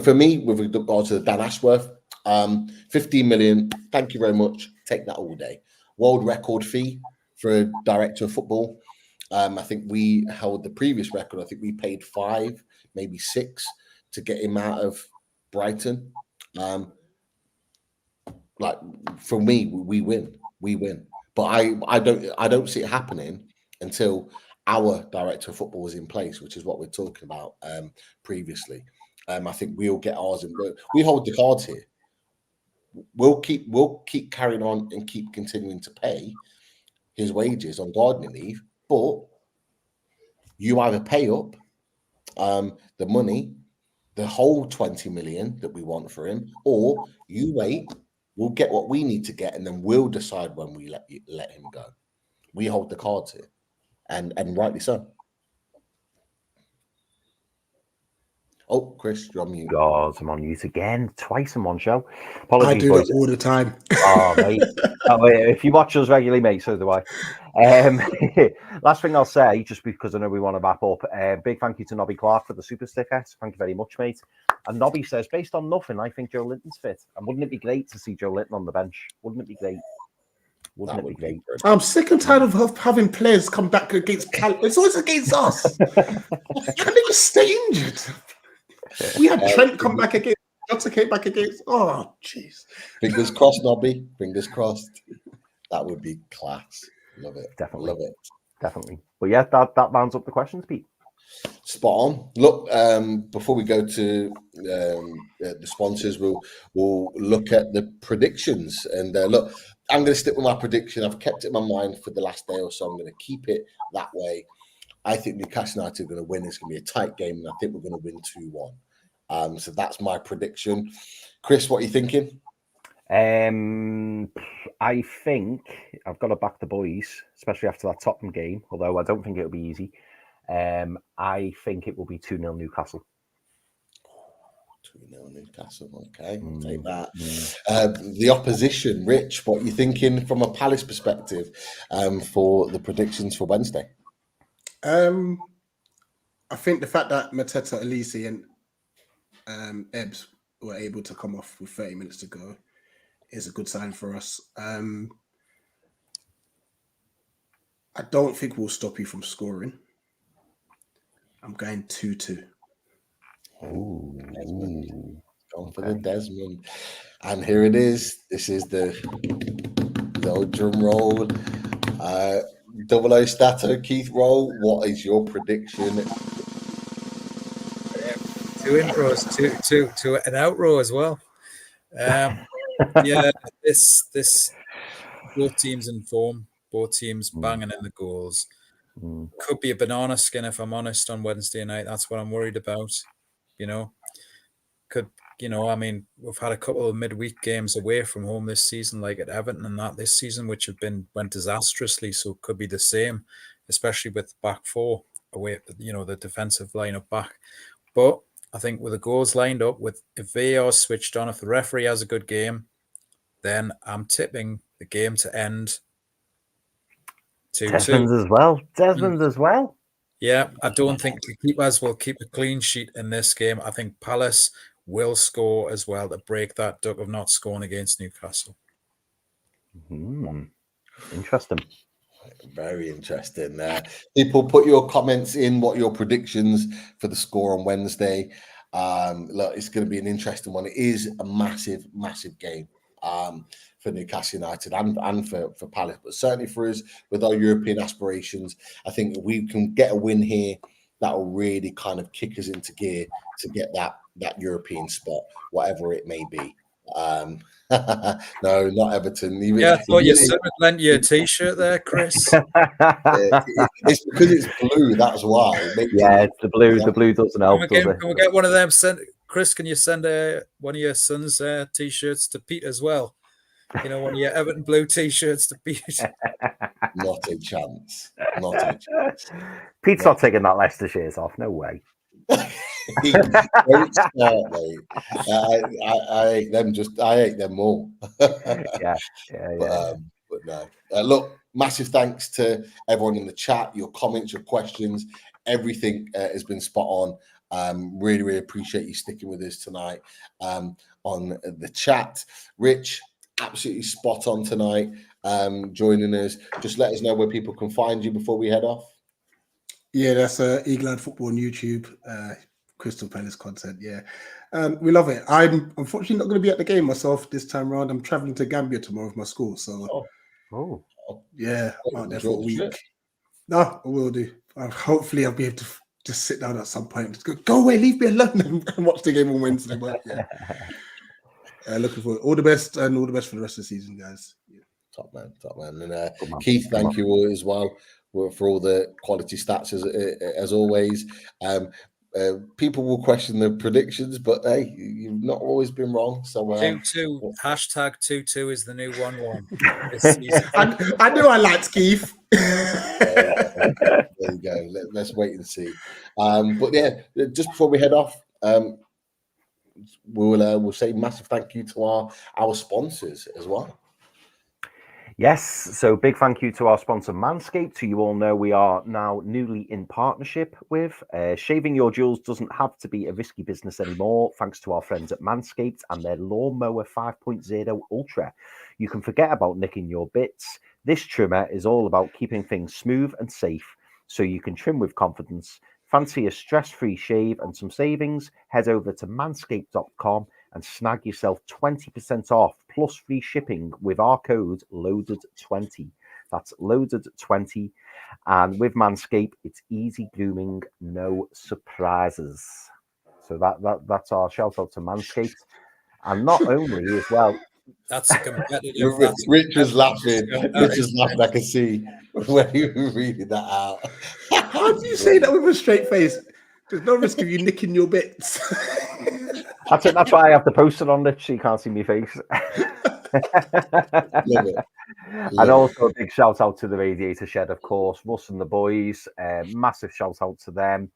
[SPEAKER 1] For me, with regard to Dan Ashworth, 15 million, thank you very much, take that all day. World record fee for a director of football. I think we held the previous record. I think we paid 5, maybe 6 to get him out of Brighton. Like for me, we win. But I don't see it happening until our director of football is in place, which is what we're talking about previously. I think we'll get ours, and we hold the cards here. We'll keep carrying on and keep continuing to pay his wages on gardening leave, but you either pay up the money, the whole 20 million that we want for him, or you wait. We'll get what we need to get, and then we'll decide when we let him go. We hold the cards here, and rightly so. Oh, Chris, you're on mute.
[SPEAKER 4] God, I'm on mute again. Twice in one show. Apologies,
[SPEAKER 5] I do
[SPEAKER 4] boys.
[SPEAKER 5] that all the time.
[SPEAKER 4] Oh, mate. If you watch us regularly, mate, so do I. Last thing I'll say, just because I know we want to wrap up, big thank you to Nobby Clark for the super sticker. Thank you very much, mate. And Nobby says, based on nothing, I think Joe Linton's fit. And wouldn't it be great to see Joe Linton on the bench? Wouldn't it be great? Wouldn't it be great?
[SPEAKER 5] I'm sick and tired of having players come back against Cal. It's always against us. Can they just stay injured? We had Trent come back against, Jota came back against. Oh, jeez.
[SPEAKER 1] Fingers crossed, Nobby. Fingers crossed. That would be class. Love it.
[SPEAKER 4] Definitely.
[SPEAKER 1] Love it.
[SPEAKER 4] Definitely. But yeah, that rounds up the questions, Pete.
[SPEAKER 1] Spot on. Look, before we go to the sponsors, we'll look at the predictions. And look, I'm going to stick with my prediction. I've kept it in my mind for the last day or so. I'm going to keep it that way. I think Newcastle United are going to win. It's going to be a tight game, and I think we're going to win 2-1. So that's my prediction. Chris, what are you thinking?
[SPEAKER 4] I think I've got to back the boys, especially after that Tottenham game, although I don't think it'll be easy. I think it will be 2-0 Newcastle.
[SPEAKER 1] 2-0 Newcastle. Okay, I'll take that. The opposition, Rich, what are you thinking from a Palace perspective for the predictions for Wednesday?
[SPEAKER 5] I think the fact that Mateta, Elise, and Ebbs were able to come off with 30 minutes to go is a good sign for us. I don't think we'll stop you from scoring. I'm going 2-2.
[SPEAKER 1] Desmond. Going for the Desmond. And here it is. This is the old drum roll. Double O Stato, Keith Roll. What is your prediction?
[SPEAKER 6] 2 intros, two an outrow as well. Yeah, this both teams in form, both teams banging in the goals. Could be a banana skin if I'm honest on Wednesday night. That's what I'm worried about. I mean, we've had a couple of midweek games away from home this season, like at Everton and that this season, which went disastrously. So it could be the same, especially with back four away, the defensive lineup back. But I think with the goals lined up, if VAR switched on, if the referee has a good game, then I'm tipping the game to end 2-2.
[SPEAKER 4] Desmond as well.
[SPEAKER 6] Yeah, I don't think the keepers will keep a clean sheet in this game. I think Palace will score as well to break that duck of not scoring against Newcastle.
[SPEAKER 4] Interesting.
[SPEAKER 1] Very interesting. People, put your comments in. What are your predictions for the score on Wednesday? Look, it's going to be an interesting one. It is a massive, massive game for Newcastle United and for Palace, but certainly for us with our European aspirations, I think if we can get a win here, that will really kind of kick us into gear to get that European spot, whatever it may be. No, not Everton.
[SPEAKER 6] I thought your son had lent you a T-shirt there, Chris.
[SPEAKER 1] It's because it's blue. That's why.
[SPEAKER 4] It's the blue. Yeah. The blue doesn't help.
[SPEAKER 6] Can we get one of them sent? Chris, can you send one of your son's T-shirts to Pete as well? One of your Everton blue T-shirts to Pete.
[SPEAKER 1] Not a chance. Not a chance.
[SPEAKER 4] Pete's not taking that Leicester shares off. No way.
[SPEAKER 1] Don't start, mate. I hate them. I hate them more.
[SPEAKER 4] Yeah.
[SPEAKER 1] But no. Look, massive thanks to everyone in the chat. Your comments, your questions, everything has been spot on. Really, really appreciate you sticking with us tonight on the chat. Rich, absolutely spot on tonight. Joining us. Just let us know where people can find you before we head off.
[SPEAKER 5] Yeah, that's Eagle-Eyed Football on YouTube, Crystal Palace content. Yeah, we love it. I'm unfortunately not going to be at the game myself this time around. I'm traveling to Gambia tomorrow with my school, so yeah, I'm out there for a week. No, I will do. Hopefully, I'll be able to just sit down at some point. Just go away, leave me alone, and watch the game on Wednesday. But yeah, looking forward. All the best, and all the best for the rest of the season, guys. Yeah.
[SPEAKER 1] Top man. And Keith, thank you as well for all the quality stats as always. People will question the predictions, but hey, you've not always been wrong. So
[SPEAKER 6] 2-2 #22 is the new 1-1 this season.
[SPEAKER 5] I knew I liked Keith.
[SPEAKER 1] There you go. Let's wait and see. But yeah, just before we head off, we'll say massive thank you to our sponsors as well.
[SPEAKER 4] Yes, so big thank you to our sponsor Manscaped, who you all know we are now newly in partnership with. Shaving your jewels doesn't have to be a risky business anymore, thanks to our friends at Manscaped and their Lawnmower 5.0 Ultra. You can forget about nicking your bits. This trimmer is all about keeping things smooth and safe, so you can trim with confidence. Fancy a stress-free shave and some savings? Head over to manscaped.com and snag yourself 20% off plus free shipping with our code LOADED20. That's LOADED20. And with Manscaped, it's easy grooming, no surprises. So that's our shout out to Manscaped. And not only as well.
[SPEAKER 6] That's a competitive.
[SPEAKER 1] Rich was laughing. I can see when you were reading that out.
[SPEAKER 5] How do you say that with a straight face? There's no risk of you nicking your bits.
[SPEAKER 4] That's it. That's why I have the poster on it, so you can't see my face. And also a big shout out to the Radiator Shed, of course. Russ and the boys. Massive shout out to them.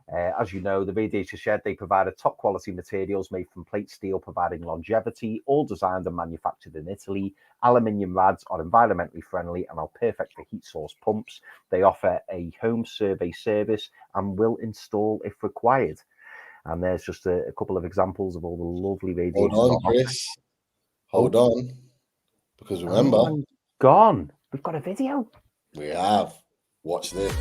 [SPEAKER 4] As you know, the Radiator Shed, they provide top quality materials made from plate steel, providing longevity, all designed and manufactured in Italy. Aluminium rads are environmentally friendly and are perfect for heat source pumps. They offer a home survey service and will install if required. And there's just a couple of examples of all the lovely radiators.
[SPEAKER 1] Hold on, Chris. Hold on. Because remember,
[SPEAKER 4] gone. We've got a video.
[SPEAKER 1] We have. Watch this.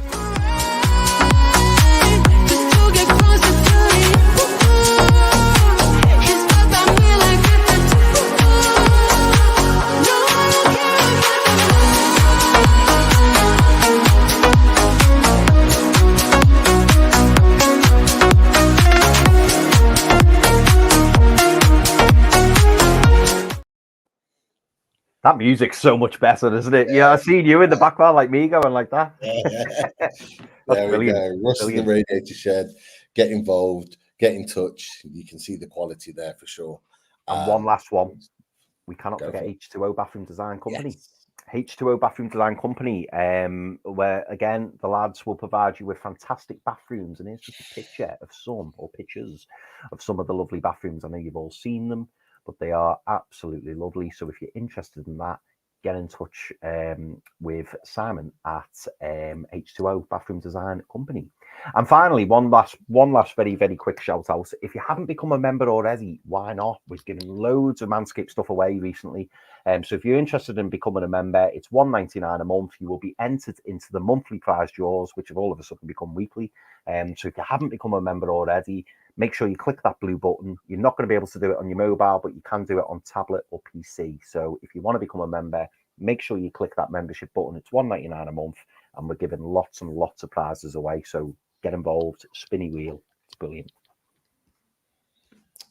[SPEAKER 4] That music's so much better, isn't it? Yeah, I seen you in the background like me going like that.
[SPEAKER 1] There we go. Russ in the Radiator Shed. Get involved. Get in touch. You can see the quality there for sure.
[SPEAKER 4] And one last one. We cannot forget H2O Bathroom Design Company.
[SPEAKER 1] Yes.
[SPEAKER 4] H2O Bathroom Design Company, where again the lads will provide you with fantastic bathrooms. And here's just a picture of pictures of some of the lovely bathrooms. I know you've all seen them, but they are absolutely lovely. So if you're interested in that, get in touch with Simon at H2O Bathroom Design Company. And finally, one last very, very quick shout out. If you haven't become a member already, why not? We've given loads of Manscaped stuff away recently. So if you're interested in becoming a member, it's $1.99 a month. You will be entered into the monthly prize draws, which have all of a sudden become weekly. So if you haven't become a member already, make sure you click that blue button. You're not going to be able to do it on your mobile, but you can do it on tablet or PC. So if you want to become a member, make sure you click that membership button. It's $1.99 a month, and we're giving lots and lots of prizes away. So get involved. Spinny wheel. It's brilliant.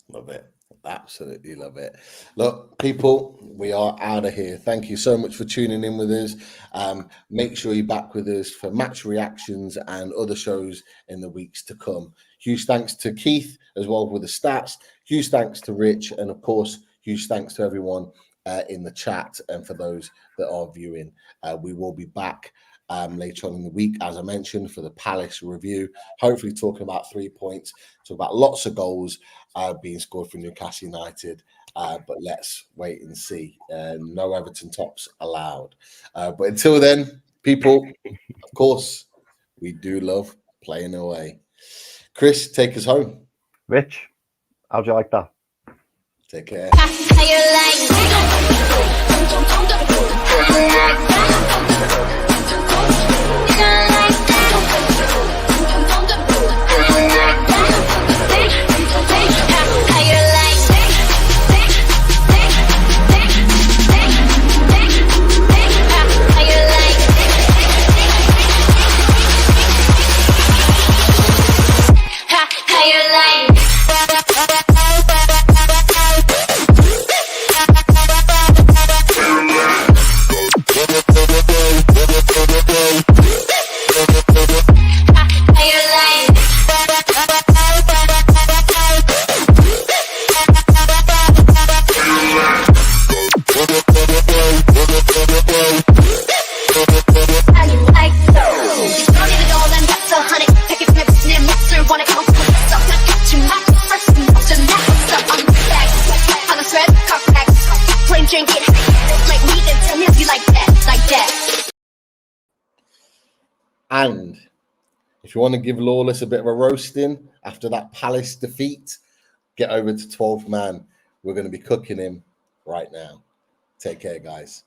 [SPEAKER 1] Love it. Absolutely love it. Look, people, we are out of here. Thank you so much for tuning in with us. Make sure you're back with us for match reactions and other shows in the weeks to come. Huge thanks to Keith as well with the stats. Huge thanks to Rich. And of course, huge thanks to everyone in the chat and for those that are viewing. We will be back later on in the week, as I mentioned, for the Palace review, hopefully talking about 3 points, talk about lots of goals being scored for Newcastle United, but let's wait and see. No Everton tops allowed. But until then, people, of course, we do love playing away. Chris, take us home.
[SPEAKER 4] Rich, how'd you like that?
[SPEAKER 1] Take care. And if you want to give Lawless a bit of a roasting after that Palace defeat, get over to 12th Man. We're going to be cooking him right now. Take care, guys.